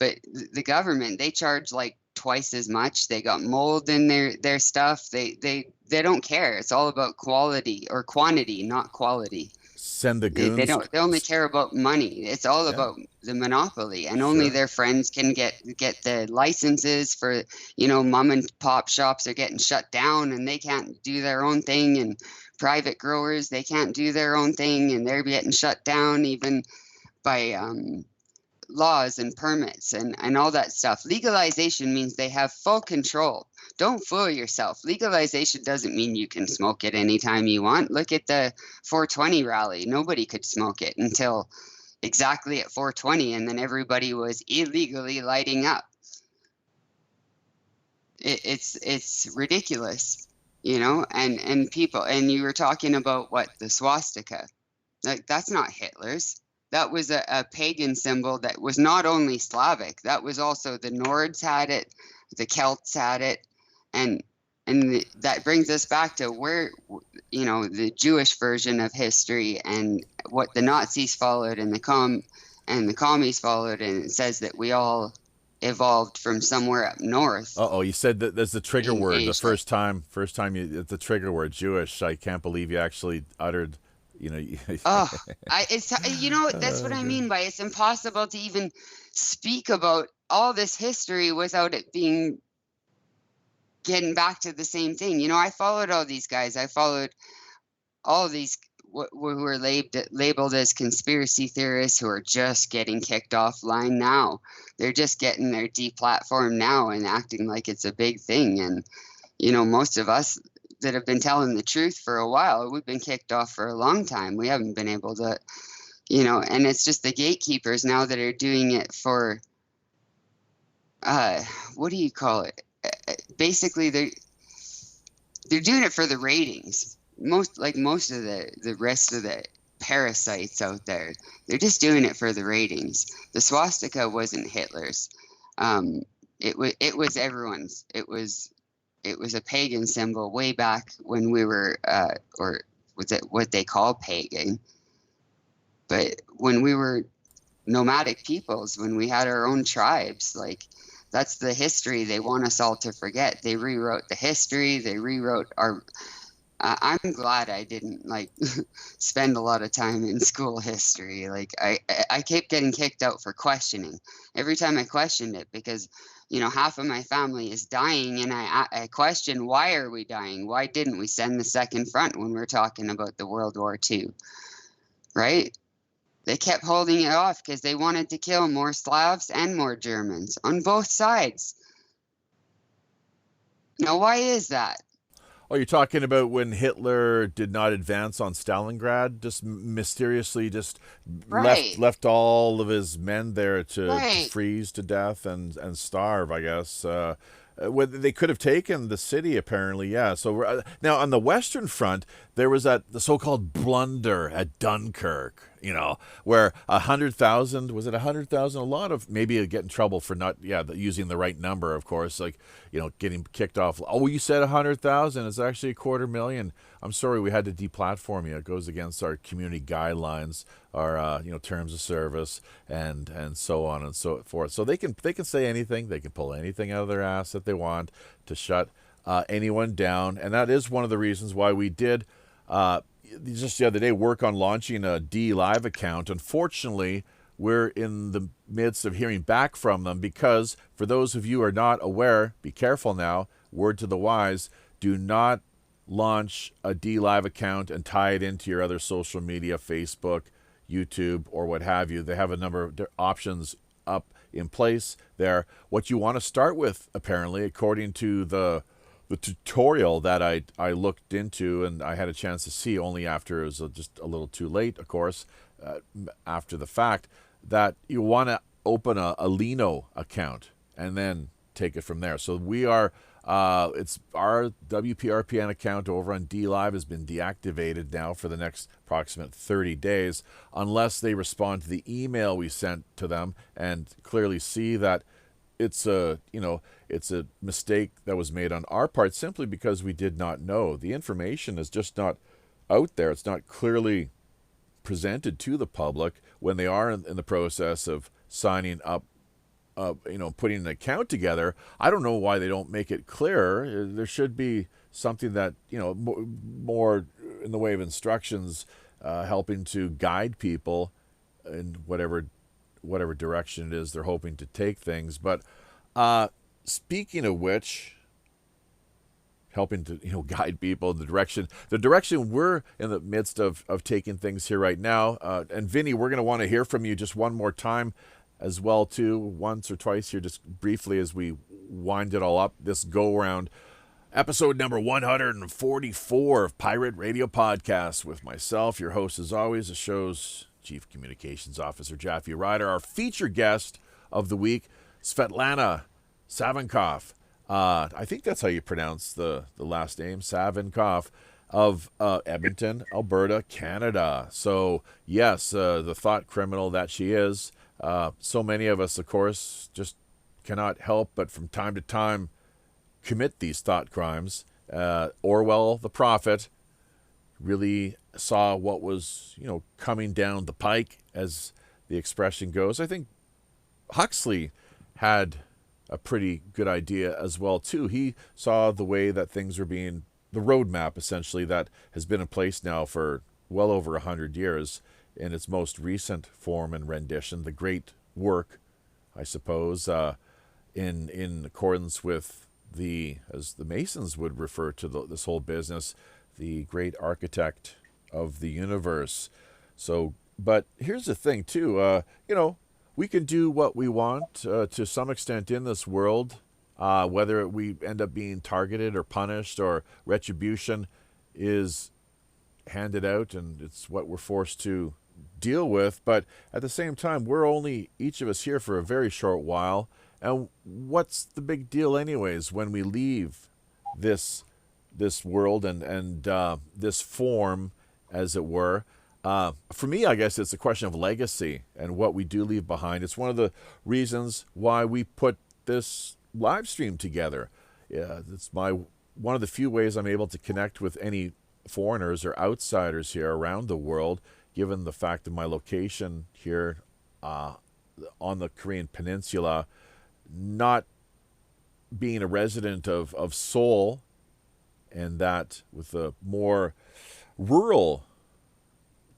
But the government, they charge like twice as much. They got mold in their stuff. They don't care. It's all about quality or quantity, not quality. Send the goons. They only care about money. It's all about the monopoly, and only their friends can get the licenses for, mom and pop shops are getting shut down and they can't do their own thing, and private growers, they can't do their own thing and they're getting shut down even by laws and permits and all that stuff. Legalization means they have full control. Don't fool yourself. Legalization doesn't mean you can smoke it anytime you want. Look at the 420 rally. Nobody could smoke it until exactly at 420, and then everybody was illegally lighting up. It's ridiculous, and people, and you were talking about the swastika. Like, that's not Hitler's. That was a pagan symbol that was not only Slavic. That was also the Nords had it, the Celts had it. And that brings us back to where, the Jewish version of history and what the Nazis followed and the commies followed. And it says that we all evolved from somewhere up north. You said that there's the trigger word. Asia. The first time it's the trigger word, Jewish. I can't believe you actually uttered, that's what I mean by it's impossible to even speak about all this history without it being getting back to the same thing. I followed all these guys. I followed all these who were labeled as conspiracy theorists who are just getting kicked offline now. They're just getting their deplatformed now and acting like it's a big thing. And, most of us that have been telling the truth for a while, we've been kicked off for a long time. We haven't been able to, and it's just the gatekeepers now that are doing it for, what do you call it? Basically, they're doing it for the ratings. Most of the rest of the parasites out there, they're just doing it for the ratings. The swastika wasn't Hitler's. It was everyone's. It was a pagan symbol way back when we were, or was it what they call pagan? But when we were nomadic peoples, when we had our own tribes, that's the history they want us all to forget. They rewrote the history. They rewrote our. I'm glad I didn't spend a lot of time in school history. I kept getting kicked out for questioning every time I questioned it because, half of my family is dying, and I question, why are we dying? Why didn't we send the second front when we're talking about the World War II? Right? They kept holding it off because they wanted to kill more Slavs and more Germans on both sides. Now, why is that? Oh, you're talking about when Hitler did not advance on Stalingrad, just mysteriously just left all of his men there to freeze to death and starve, I guess. They could have taken the city, apparently, yeah. So now on the Western Front, there was the so-called blunder at Dunkirk, where 100,000, was it 100,000? A lot of, maybe you get in trouble for not, using the right number, of course, like, getting kicked off. Oh, you said 100,000. It's actually 250,000. I'm sorry, we had to deplatform you. It goes against our community guidelines, our terms of service, and so on and so forth. So they can say anything. They can pull anything out of their ass that they want to shut anyone down. And that is one of the reasons why we did just the other day work on launching a DLive account. Unfortunately, we're in the midst of hearing back from them because, for those of you who are not aware, be careful now, word to the wise, do not launch a DLive account and tie it into your other social media, Facebook, YouTube, or what have you. They have a number of options up in place there. What you want to start with, apparently, according to the tutorial that I looked into and I had a chance to see only after it was just a little too late, of course, after the fact, that you want to open a Lino account and then take it from there. So we are, it's our WPRPN account over on DLive has been deactivated now for the next approximate 30 days, unless they respond to the email we sent to them and clearly see that it's a mistake that was made on our part simply because we did not know. The information is just not out there. It's not clearly presented to the public when they are in the process of signing up, putting an account together. I don't know why they don't make it clearer. There should be something that, more in the way of instructions, helping to guide people in whatever direction it is they're hoping to take things. But speaking of which, helping to guide people in the direction we're in the midst of taking things here right now. And Vinny, we're going to want to hear from you just one more time as well too, once or twice here, just briefly as we wind it all up. This go around, episode number 144 of Pirate Radio Podcast with myself, your host as always, the show's Chief Communications Officer Jaffe Ryder. Our feature guest of the week, Svetlana Savinkov. I think that's how you pronounce the last name, Savinkov, of Edmonton, Alberta, Canada. So yes, the thought criminal that she is. So many of us, of course, just cannot help but from time to time commit these thought crimes. Orwell, the prophet, really saw what was, coming down the pike, as the expression goes. I think Huxley had a pretty good idea as well, too. He saw the way that things were being, the roadmap, essentially, that has been in place now for well over 100 years in its most recent form and rendition, the great work, I suppose, in accordance with as the Masons would refer to this whole business, the great architect of the universe. So, but here's the thing too, we can do what we want to some extent in this world, whether we end up being targeted or punished or retribution is handed out and it's what we're forced to deal with. But at the same time, we're only each of us here for a very short while. And what's the big deal anyways when we leave this world and this form, as it were? For me, I guess it's a question of legacy and what we do leave behind. It's one of the reasons why we put this live stream together. Yeah, it's one of the few ways I'm able to connect with any foreigners or outsiders here around the world, given the fact of my location here on the Korean Peninsula, not being a resident of Seoul, and that with a more rural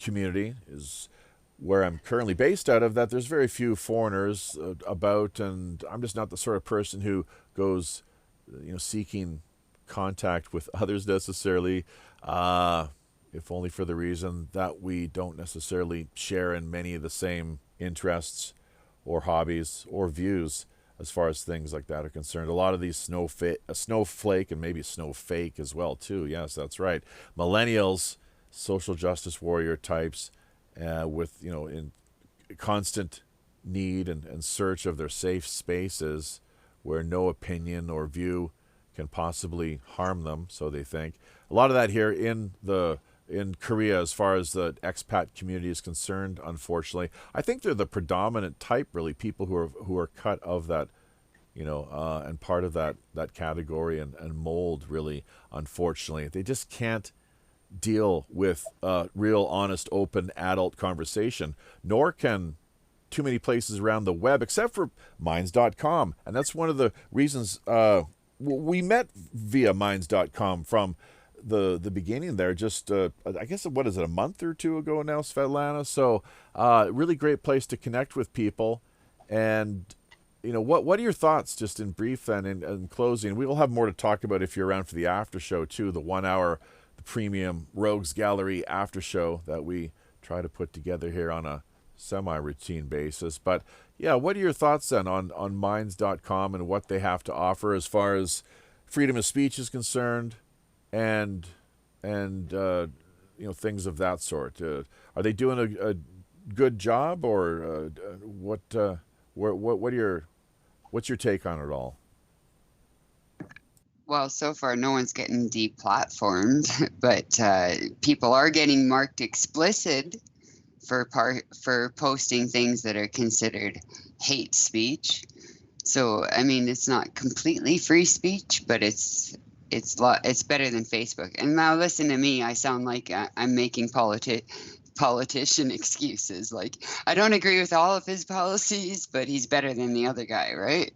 community is where I'm currently based out of, that there's very few foreigners about, and I'm just not the sort of person who goes, seeking contact with others necessarily. if only for the reason that we don't necessarily share in many of the same interests or hobbies or views as far as things like that are concerned. A lot of these snowflake and maybe snowfake as well too. Yes, that's right. Millennials, social justice warrior types, with in constant need and search of their safe spaces where no opinion or view can possibly harm them, so they think. A lot of that here in Korea, as far as the expat community is concerned, unfortunately. I think they're the predominant type, really, people who are cut of that, and part of that category and mold, really, unfortunately. They just can't deal with real, honest, open, adult conversation, nor can too many places around the web, except for Minds.com. And that's one of the reasons we met via Minds.com from the beginning there, just I guess, what is it, a month or two ago now, Svetlana? So really great place to connect with people. And what are your thoughts, just in brief then, in closing? We will have more to talk about if you're around for the after show too, the 1 hour, the premium Rogues Gallery after show that we try to put together here on a semi-routine basis. But yeah, what are your thoughts then on Minds.com and what they have to offer as far as freedom of speech is concerned, and things of that sort? Are they doing a good job, or what's your take on it all? Well, so far no one's getting deplatformed, but people are getting marked explicit for posting things that are considered hate speech. So I mean, it's not completely free speech, but it's better than Facebook. And now listen to me, I sound like I'm making politician excuses. Like, I don't agree with all of his policies, but he's better than the other guy, right?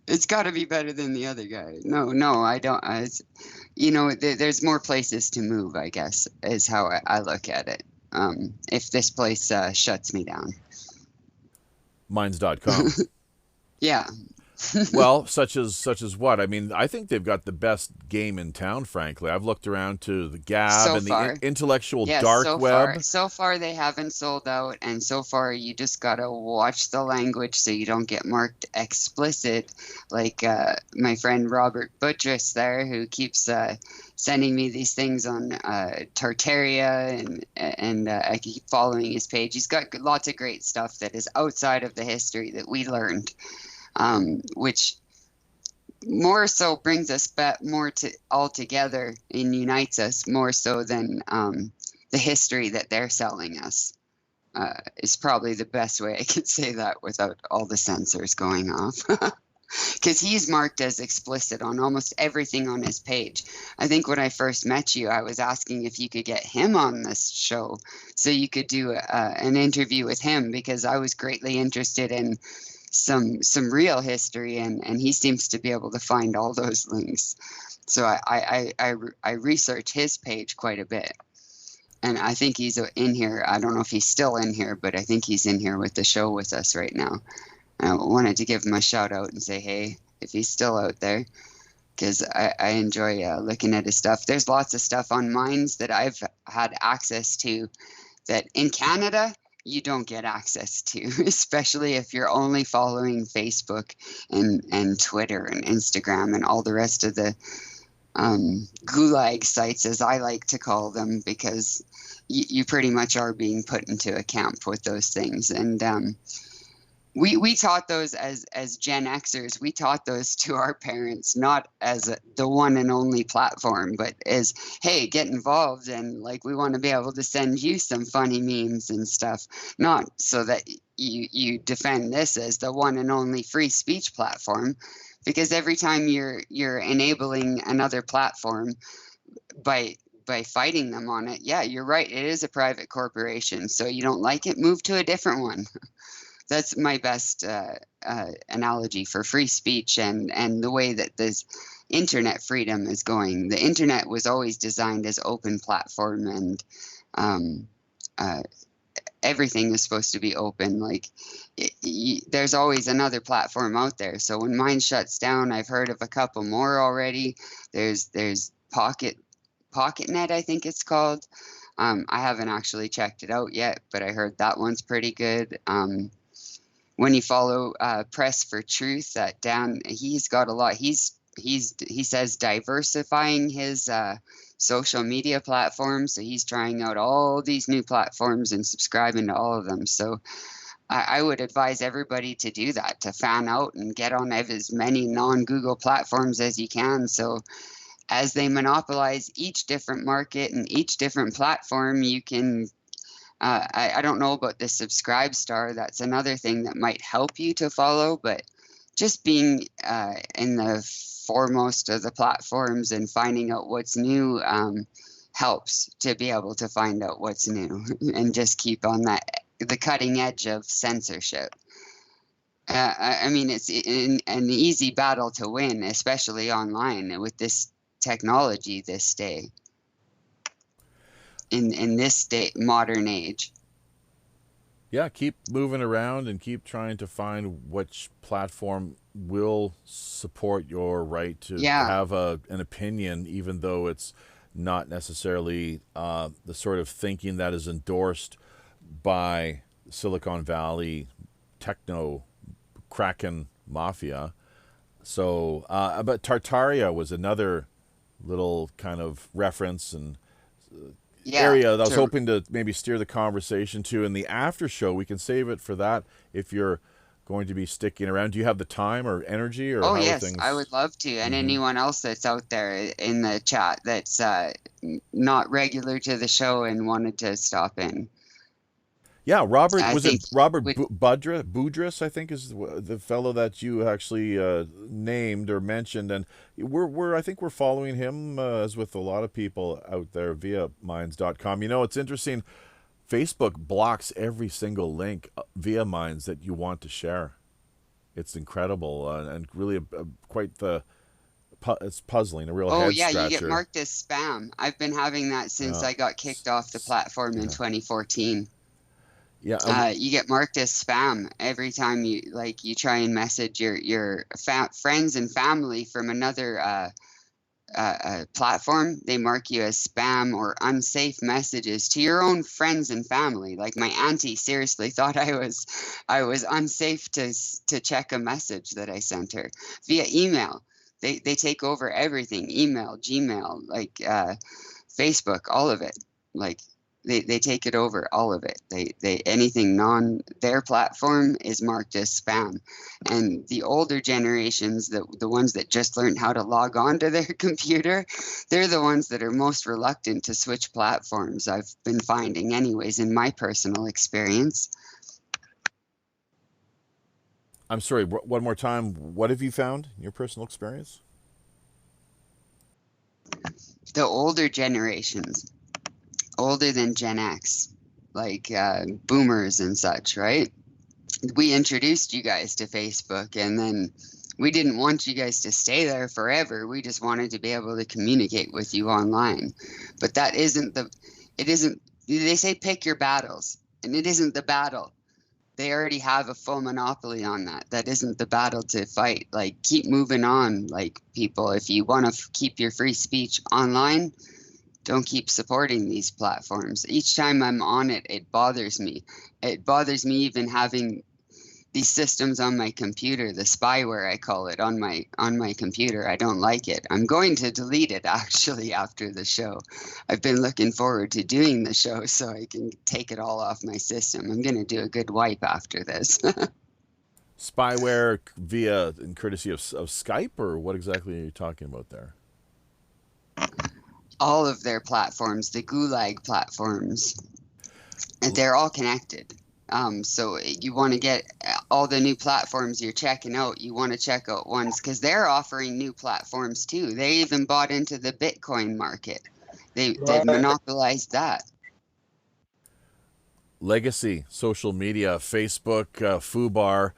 It's got to be better than the other guy. No, I don't. There's more places to move, I guess, is how I look at it. If this place shuts me down. Minds.com. Yeah. Well, such as what? I mean, I think they've got the best game in town, frankly. I've looked around to the Gab So and far. the intellectual dark web. So far they haven't sold out, and so far you just gotta watch the language so you don't get marked explicit, like my friend Robert Buttress there, who keeps sending me these things on Tartaria, and I keep following his page. He's got lots of great stuff that is outside of the history that we learned. Which more so brings us back more to all together and unites us more so than the history that they're selling us. Is probably the best way I could say that without all the censors going off. Because he's marked as explicit on almost everything on his page. I think when I first met you, I was asking if you could get him on this show so you could do an interview with him, because I was greatly interested in some real history, and he seems to be able to find all those links. So I research his page quite a bit, and I think he's in here. I don't know if he's still in here, but I think he's in here with the show with us right now. I wanted to give him a shout out and say, hey, if he's still out there, because I enjoy looking at his stuff. There's lots of stuff on Minds that I've had access to that in Canada you don't get access to, especially if you're only following Facebook and Twitter and Instagram and all the rest of the gulag sites, as I like to call them, because you pretty much are being put into a camp with those things. And we taught those as Gen Xers. We taught those to our parents, not as the one and only platform, but as, hey, get involved, and like, we want to be able to send you some funny memes and stuff, not so that you defend this as the one and only free speech platform, because every time you're enabling another platform by fighting them on it, yeah, you're right, it is a private corporation. So you don't like it, move to a different one. That's my best analogy for free speech and the way that this internet freedom is going. The internet was always designed as open platform, and everything is supposed to be open. Like, there's always another platform out there. So when mine shuts down, I've heard of a couple more already. There's PocketNet, I think it's called. I haven't actually checked it out yet, but I heard that one's pretty good. When you follow Press for Truth, that Dan, he's got a lot. He says diversifying his social media platforms. So he's trying out all these new platforms and subscribing to all of them. So I would advise everybody to do that, to fan out and get on as many non-Google platforms as you can. So as they monopolize each different market and each different platform, you can, I don't know about the subscribe star. That's another thing that might help you to follow, but just being in the foremost of the platforms and finding out what's new helps to be able to find out what's new and just keep on the cutting edge of censorship. I mean, it's an easy battle to win, especially online with this technology this day, in this modern age. Yeah, keep moving around and keep trying to find which platform will support your right to have an opinion, even though it's not necessarily the sort of thinking that is endorsed by Silicon Valley techno Kraken mafia. So, but Tartaria was another little kind of reference and area that I was hoping to maybe steer the conversation to. In the after show, we can save it for that if you're going to be sticking around. Do you have the time or energy? Or yes, I would love to. And anyone else that's out there in the chat that's not regular to the show and wanted to stop in. Yeah, Robert Boudris, I think, is the fellow that you actually named or mentioned, and I think we're following him as with a lot of people out there via minds.com. You know, it's interesting. Facebook blocks every single link via Minds that you want to share. It's incredible and really it's puzzling, a real head scratcher. You get marked as spam. I've been having that since I got kicked off the platform in 2014. Yeah, you get marked as spam every time you try and message your friends and family from another platform. They mark you as spam or unsafe messages to your own friends and family. Like my auntie seriously thought I was unsafe to check a message that I sent her via email. They take over everything: email, Gmail, Facebook, all of it. They take it over, all of it. They anything their platform is marked as spam. And the older generations, the ones that just learned how to log on to their computer, they're the ones that are most reluctant to switch platforms, I've been finding anyways, in my personal experience. I'm sorry, one more time. What have you found in your personal experience? The older generations, older than Gen X, boomers and such, right? We introduced you guys to Facebook, and then we didn't want you guys to stay there forever. We just wanted to be able to communicate with you online. But that isn't they say pick your battles, and it isn't the battle. They already have a full monopoly on that. That isn't the battle to fight. Keep moving on, people. If you want to keep your free speech online, don't keep supporting these platforms. Each time I'm on it, it bothers me. It bothers me even having these systems on my computer, the spyware I call it, on my computer. I don't like it. I'm going to delete it actually after the show. I've been looking forward to doing the show so I can take it all off my system. I'm going to do a good wipe after this. Spyware via and courtesy of Skype, or what exactly are you talking about there? All of their platforms, the Gulag platforms, they're all connected. So you want to get all the new platforms you're checking out. You want to check out ones because they're offering new platforms too. They even bought into the Bitcoin market. They monopolized that. Legacy, social media, Facebook, FUBAR,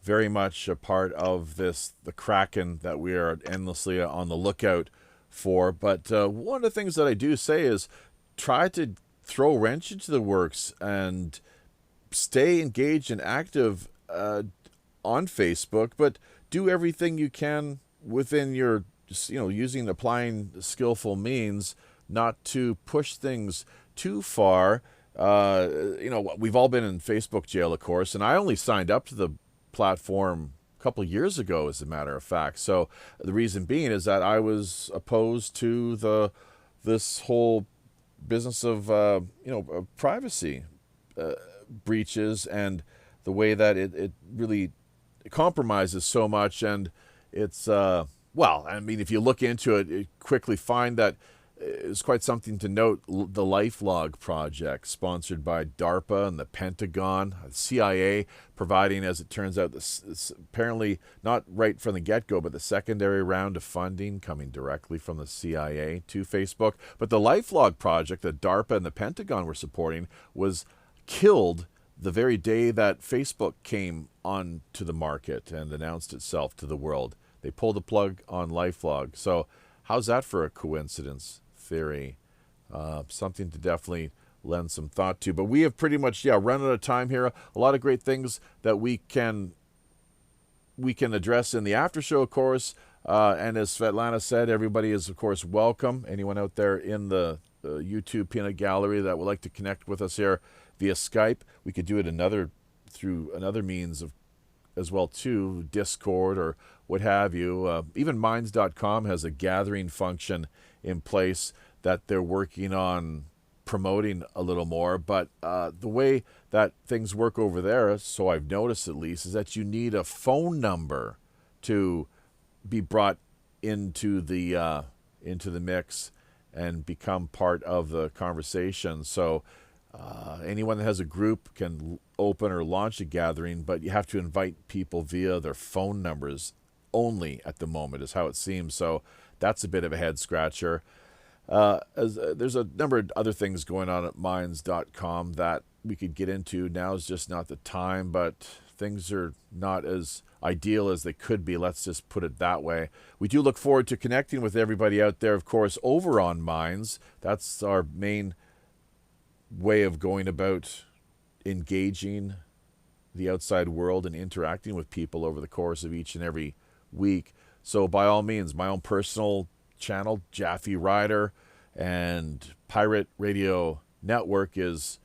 very much a part of the Kraken that we are endlessly on the lookout for. But one of the things that I do say is try to throw a wrench into the works and stay engaged and active on Facebook, but do everything you can within your, applying skillful means not to push things too far. We've all been in Facebook jail, of course, and I only signed up to the platform a couple of years ago, as a matter of fact. So the reason being is that I was opposed to this whole business of privacy breaches, and the way that it really compromises so much. And it's if you look into it, you quickly find that it's quite something to note. The LifeLog project, sponsored by DARPA and the Pentagon, the CIA, providing, as it turns out, this apparently not right from the get-go, but the secondary round of funding coming directly from the CIA to Facebook. But the LifeLog project that DARPA and the Pentagon were supporting was killed the very day that Facebook came onto the market and announced itself to the world. They pulled the plug on LifeLog. So how's that for a coincidence theory? Something to definitely lend some thought to. But we have pretty much run out of time here. A lot of great things that we can address in the after show, of course. And as Svetlana said, everybody is, of course, welcome. Anyone out there in the YouTube peanut gallery that would like to connect with us here via Skype, we could do it through another means as well too, Discord or what have you. Even Minds.com has a gathering function in place that they're working on promoting a little more. But the way that things work over there, so I've noticed at least, is that you need a phone number to be brought into the mix and become part of the conversation. So anyone that has a group can open or launch a gathering, but you have to invite people via their phone numbers only at the moment, is how it seems. So that's a bit of a head scratcher. There's a number of other things going on at Minds.com that we could get into. Now is just not the time, but things are not as ideal as they could be. Let's just put it that way. We do look forward to connecting with everybody out there, of course, over on Minds. That's our main way of going about engaging the outside world and interacting with people over the course of each and every week. So by all means, my own personal channel, Jaffe Rider, and Pirate Radio Network is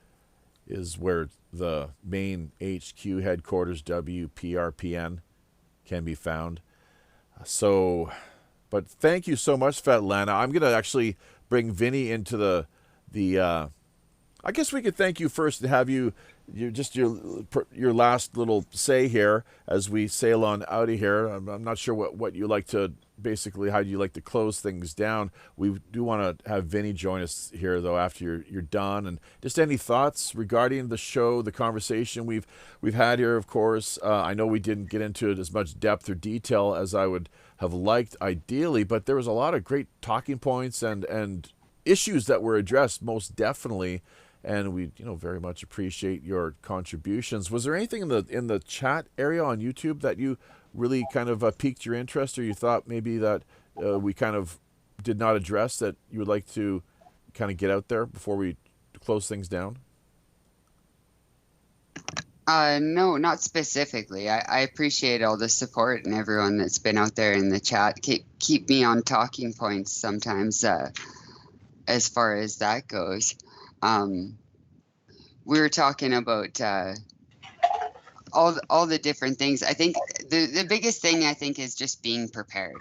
where the main HQ headquarters, WPRPN, can be found. But thank you so much, Svetlana. I'm going to actually bring Vinny into the I guess we could thank you first and have your last little say here as we sail on out of here. I'm not sure what you like to, basically, how you like to close things down. We do want to have Vinny join us here, though, after you're done. And just any thoughts regarding the show, the conversation we've had here, of course. I know we didn't get into it as much depth or detail as I would have liked, ideally, but there was a lot of great talking points and issues that were addressed, most definitely. And we, very much appreciate your contributions. Was there anything in the chat area on YouTube that you really kind of piqued your interest, or you thought maybe that we kind of did not address, that you would like to kind of get out there before we close things down? No, not specifically. I appreciate all the support and everyone that's been out there in the chat. Keep me on talking points sometimes, as far as that goes. We were talking about all the different things. I think the biggest thing, I think, is just being prepared.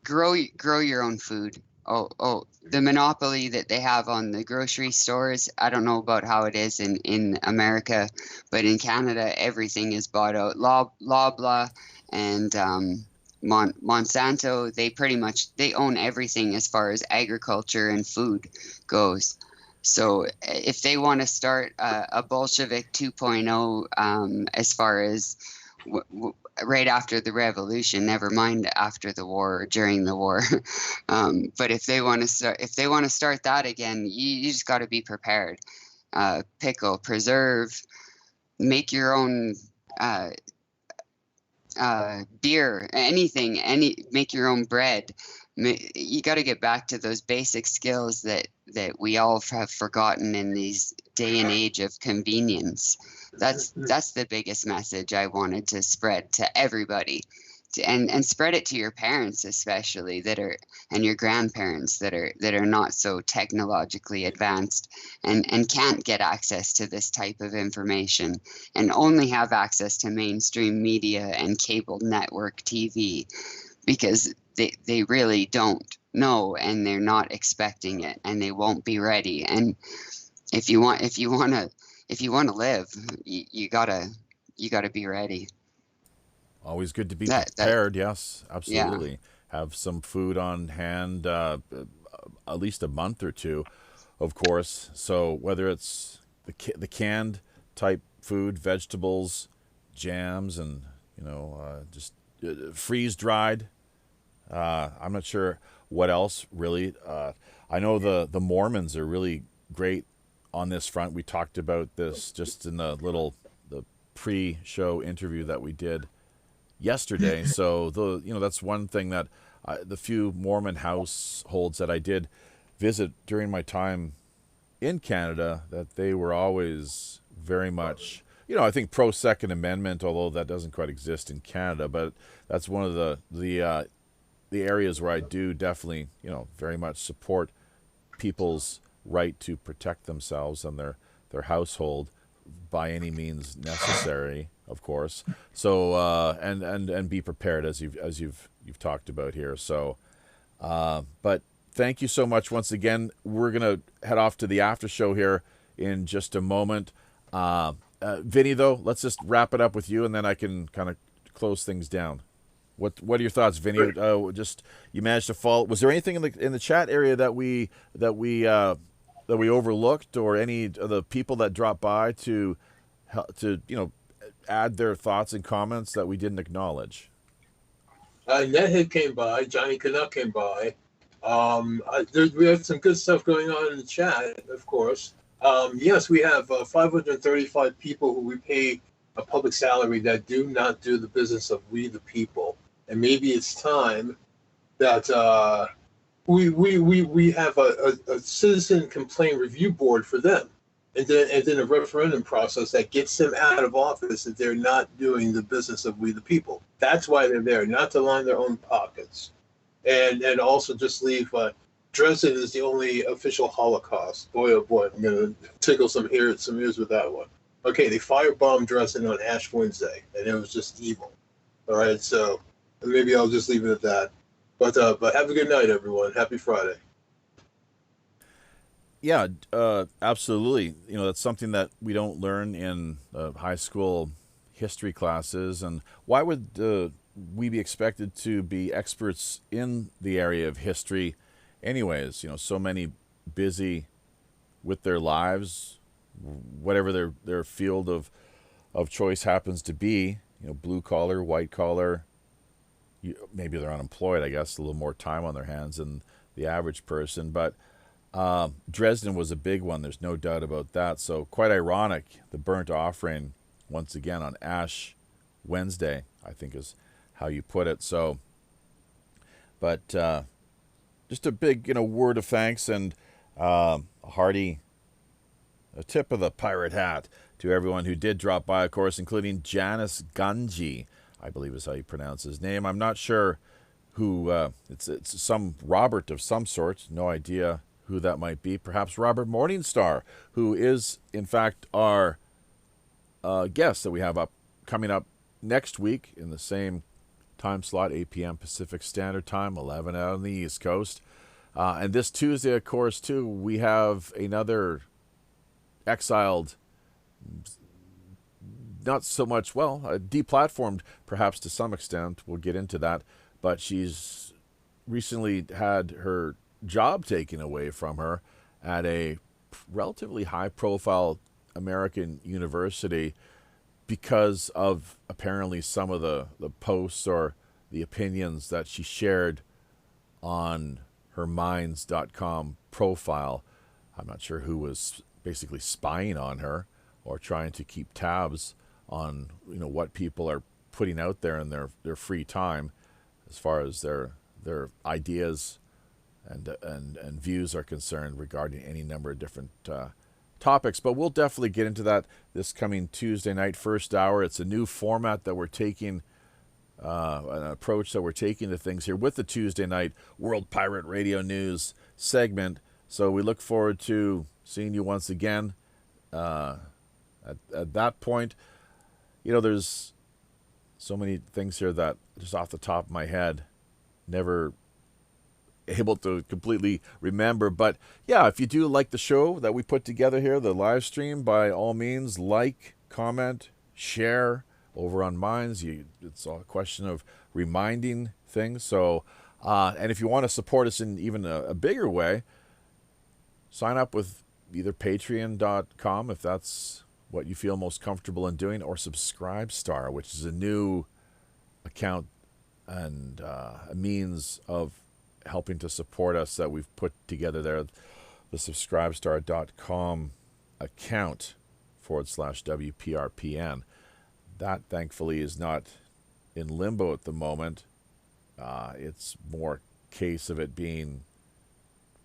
Grow your own food. The monopoly that they have on the grocery stores, I don't know about how it is in America, but in Canada, everything is bought out. Loblaw and Monsanto, they own everything as far as agriculture and food goes. So if they want to start a Bolshevik 2.0, as far as right after the revolution, never mind after the war or during the war, but if they want to start that again, you just got to be prepared. Pickle, preserve, make your own beer, anything, make your own bread. You got to get back to those basic skills that we all have forgotten in these day and age of convenience. That's the biggest message I wanted to spread to everybody, and spread it to your parents, especially and your grandparents that are not so technologically advanced and can't get access to this type of information and only have access to mainstream media and cable network TV, because they really don't know, and they're not expecting it, and they won't be ready. And if you want to live, you gotta be ready. Always good to be prepared. Yes, absolutely. Yeah. Have some food on hand, at least a month or two, of course. So whether it's the canned type food, vegetables, jams, and just freeze dried. I'm not sure what else really. I know the Mormons are really great on this front. We talked about this just in the pre-show interview that we did yesterday. So that's one thing that the few Mormon households that I did visit during my time in Canada, that they were always very much, I think pro Second Amendment, although that doesn't quite exist in Canada, but that's one of the areas where I do definitely, very much support people's right to protect themselves and their household by any means necessary, of course. So and be prepared, as you've talked about here. So, but thank you so much once again. We're gonna head off to the after show here in just a moment. Vinny, though, let's just wrap it up with you, and then I can kind of close things down. What are your thoughts, Vinny? Just you managed to follow. Was there anything in the chat area that we overlooked, or any of the people that dropped by to add their thoughts and comments that we didn't acknowledge? Nethead came by. Johnny Canuck came by. We have some good stuff going on in the chat, of course. Yes, we have 535 people who we pay a public salary that do not do the business of we the people. And maybe it's time that we have a citizen complaint review board for them, and then a referendum process that gets them out of office if they're not doing the business of we the people. That's why they're there, not to line their own pockets, and also just leave. Dresden is the only official Holocaust. Boy, oh boy, I'm gonna tickle some ears with that one. Okay, they firebombed Dresden on Ash Wednesday, and it was just evil. All right, so maybe I'll just leave it at that. But have a good night, everyone. Happy Friday. Yeah, absolutely. That's something that we don't learn in high school history classes. And why would we be expected to be experts in the area of history anyways? So many busy with their lives, whatever their field of choice happens to be, blue collar, white collar. Maybe they're unemployed, I guess, a little more time on their hands than the average person. But Dresden was a big one. There's no doubt about that. So quite ironic, the burnt offering, once again, on Ash Wednesday, I think is how you put it. So, but just a big, word of thanks and a hearty tip of the pirate hat to everyone who did drop by, of course, including Janice Ganji, I believe is how you pronounce his name. I'm not sure who, it's some Robert of some sort. No idea who that might be. Perhaps Robert Morningstar, who is, in fact, our guest that we have coming up next week in the same time slot, 8 p.m. Pacific Standard Time, 11 out on the East Coast. And this Tuesday, of course, too, we have another exiled, not so much, deplatformed perhaps to some extent. We'll get into that. But she's recently had her job taken away from her at a relatively high-profile American university because of apparently some of the posts or the opinions that she shared on her minds.com profile. I'm not sure who was basically spying on her or trying to keep tabs on what people are putting out there in their free time as far as their ideas and views are concerned regarding any number of different topics. But we'll definitely get into that this coming Tuesday night, first hour. It's a new format that we're taking an approach that we're taking to things here with the Tuesday night World Pirate Radio News segment. So we look forward to seeing you once again at that point. You know, there's so many things here that just off the top of my head, never able to completely remember. But yeah, if you do like the show that we put together here, the live stream, by all means, like, comment, share over on Minds. It's a question of reminding things. So, and if you want to support us in even a bigger way, sign up with either patreon.com if that's what you feel most comfortable in doing, or Subscribestar, which is a new account and a means of helping to support us that we've put together there. The subscribestar.com account /WPRPN. That thankfully is not in limbo at the moment. It's more case of it being,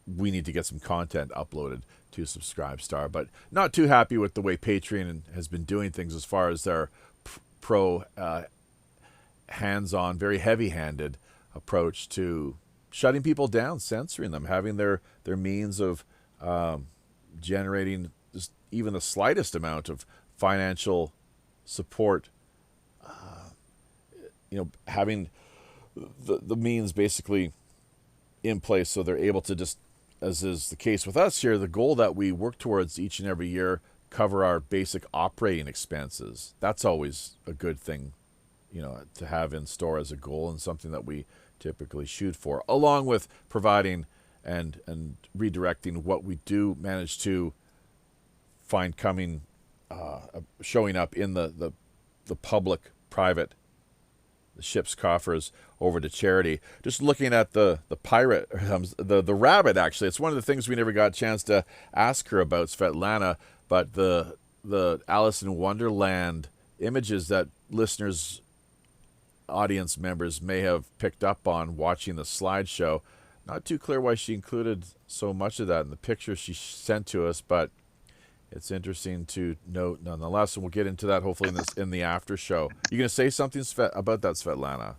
we need to get some content uploaded to Subscribestar, but not too happy with the way Patreon has been doing things as far as their pro hands-on, very heavy-handed approach to shutting people down, censoring them, having their means of generating just even the slightest amount of financial support, having the means basically in place so they're able to just, as is the case with us here, the goal that we work towards each and every year, cover our basic operating expenses. That's always a good thing, to have in store as a goal, and something that we typically shoot for, along with providing and redirecting what we do manage to find showing up in the public-private, the ship's coffers, over to charity. Just looking at the pirate, the rabbit, actually, it's one of the things we never got a chance to ask her about, Svetlana, but the Alice in Wonderland images that listeners, audience members may have picked up on watching the slideshow. Not too clear why she included so much of that in the picture she sent to us, but it's interesting to note nonetheless, and we'll get into that hopefully in the after show. You going to say something about that, Svetlana?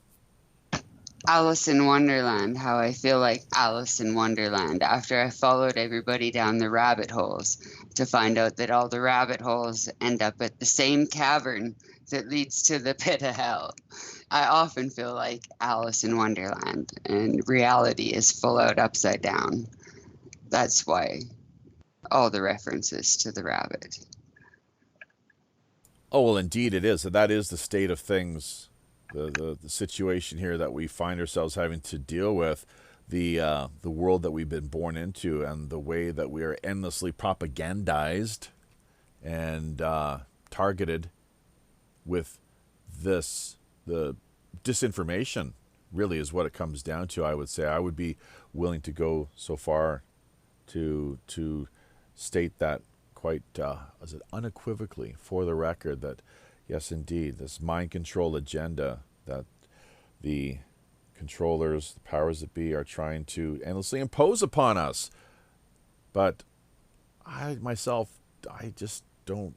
Alice in Wonderland, how I feel like Alice in Wonderland after I followed everybody down the rabbit holes to find out that all the rabbit holes end up at the same cavern that leads to the pit of hell. I often feel like Alice in Wonderland, and reality is full out upside down. That's why all the references to the rabbit. Oh, well, indeed it is. That is the state of things, the situation here that we find ourselves having to deal with, the world that we've been born into, and the way that we are endlessly propagandized and targeted with the disinformation, really is what it comes down to, I would say. I would be willing to go so far to state that quite unequivocally, for the record, that yes, indeed, this mind control agenda that the controllers, the powers that be, are trying to endlessly impose upon us. But I just don't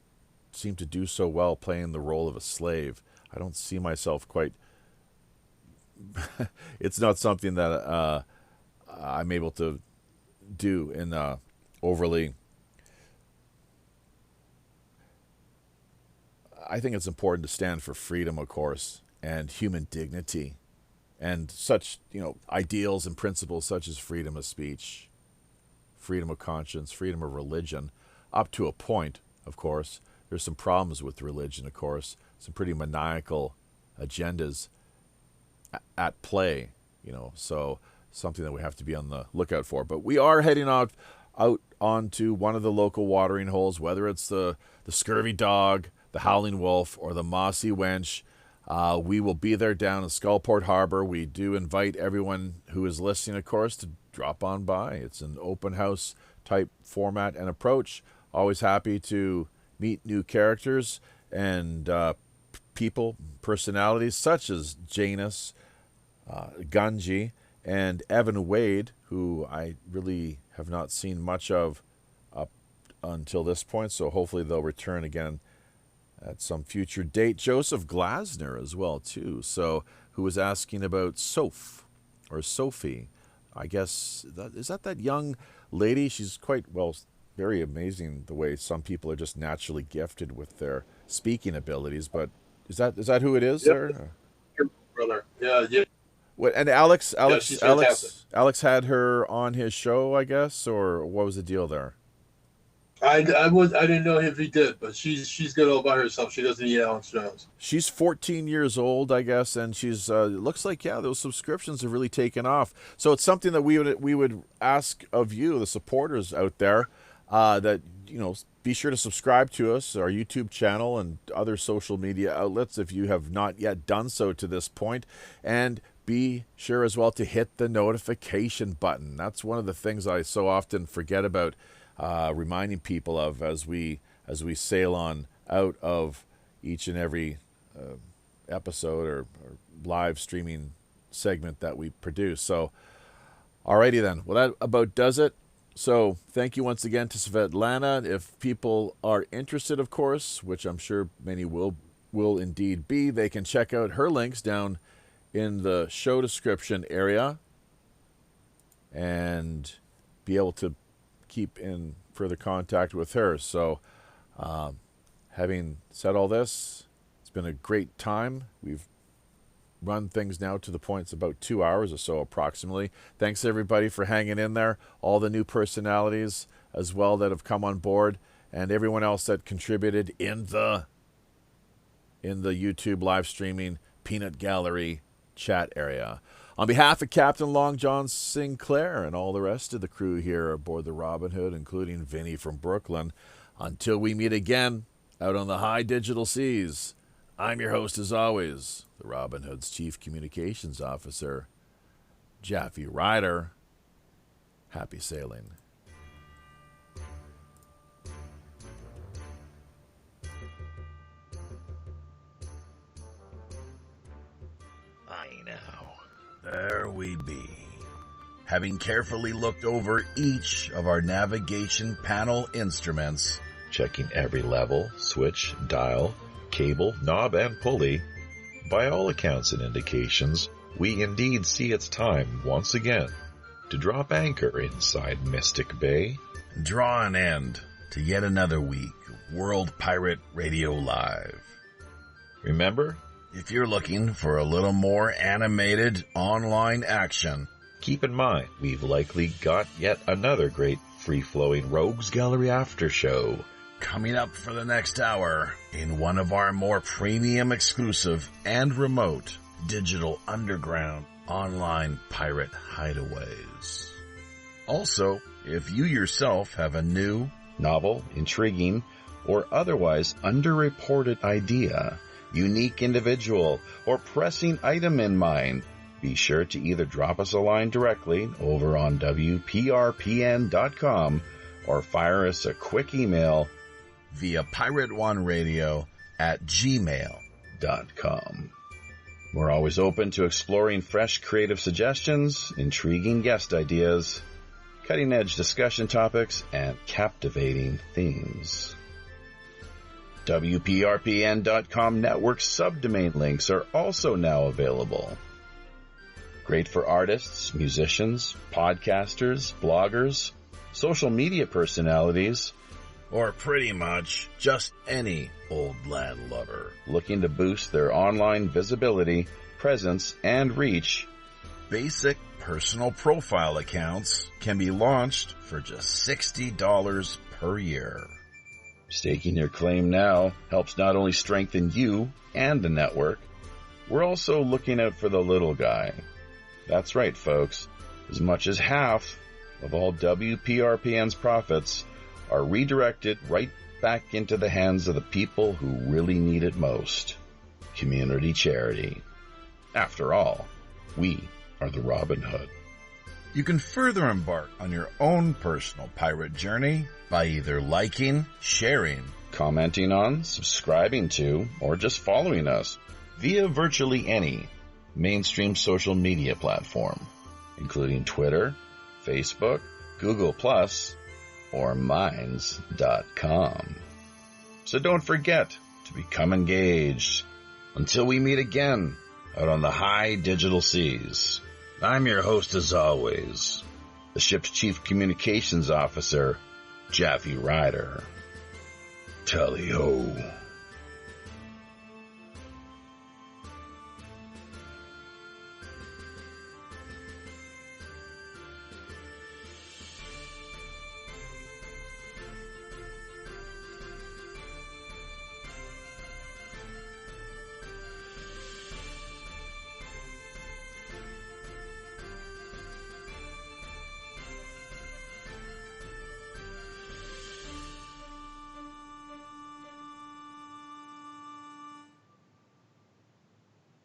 seem to do so well playing the role of a slave. I don't see myself quite it's not something that I'm able to do in overly. I think it's important to stand for freedom, of course, and human dignity, and such, ideals and principles such as freedom of speech, freedom of conscience, freedom of religion, up to a point, of course. There's some problems with religion, of course, some pretty maniacal agendas at play, so something that we have to be on the lookout for. But we are heading out onto one of the local watering holes, whether it's the Scurvy Dog, the Howling Wolf, or the Mossy Wench. We will be there down in Skullport Harbor. We do invite everyone who is listening, of course, to drop on by. It's an open house type format and approach. Always happy to meet new characters and people, personalities such as Janus, Gunji, and Evan Wade, who I really have not seen much of up until this point, so hopefully they'll return again at some future date. Joseph Glasner as well, too. So, who was asking about Sophie. I guess, is that young lady? She's very amazing the way some people are just naturally gifted with their speaking abilities. But is that who it is? Yep. There? Your brother. Yeah. What, and Alex had her on his show, I guess, or what was the deal there? I didn't know if he did, but she's good all by herself. She doesn't need Alex Jones. She's 14 years old, I guess, and she's looks like those subscriptions have really taken off. So it's something that we would ask of you, the supporters out there, that be sure to subscribe to us, our YouTube channel, and other social media outlets if you have not yet done so to this point, and be sure as well to hit the notification button. That's one of the things I so often forget about. Reminding people of as we sail on out of each and every episode or live streaming segment that we produce. So, alrighty then. Well, that about does it. So, thank you once again to Svetlana. If people are interested, of course, which I'm sure many will indeed be, they can check out her links down in the show description area and be able to keep in further contact with her. So, having said all this, it's been a great time. We've run things now to the point it's about 2 hours or so approximately. Thanks everybody for hanging in there, all the new personalities as well that have come on board, and everyone else that contributed in the YouTube live streaming peanut gallery chat area. On behalf of Captain Long John Sinclair and all the rest of the crew here aboard the Robin Hood, including Vinny from Brooklyn, until we meet again out on the high digital seas, I'm your host as always, the Robin Hood's Chief Communications Officer, Jaffe Ryder. Happy sailing. There we be. Having carefully looked over each of our navigation panel instruments, checking every level, switch, dial, cable, knob, and pulley, by all accounts and indications, we indeed see it's time, once again, to drop anchor inside Mystic Bay, draw an end to yet another week of World Pirate Radio Live. Remember, if you're looking for a little more animated online action, keep in mind we've likely got yet another great free-flowing Rogues Gallery after show coming up for the next hour in one of our more premium exclusive and remote digital underground online pirate hideaways. Also, if you yourself have a new, novel, intriguing, or otherwise underreported idea, unique individual, or pressing item in mind, be sure to either drop us a line directly over on WPRPN.com or fire us a quick email via pirateoneradio@gmail.com. We're always open to exploring fresh creative suggestions, intriguing guest ideas, cutting-edge discussion topics, and captivating themes. WPRPN.com network subdomain links are also now available. Great for artists, musicians, podcasters, bloggers, social media personalities, or pretty much just any old landlubber looking to boost their online visibility, presence, and reach. Basic personal profile accounts can be launched for just $60 per year. Staking your claim now helps not only strengthen you and the network, we're also looking out for the little guy. That's right, folks. As much as half of all WPRPN's profits are redirected right back into the hands of the people who really need it most. Community charity. After all, we are the Robin Hood. You can further embark on your own personal pirate journey by either liking, sharing, commenting on, subscribing to, or just following us via virtually any mainstream social media platform, including Twitter, Facebook, Google+, or Minds.com. So don't forget to become engaged. Until we meet again out on the high digital seas. I'm your host as always, the ship's Chief Communications Officer, Jaffe Ryder. Tally-ho.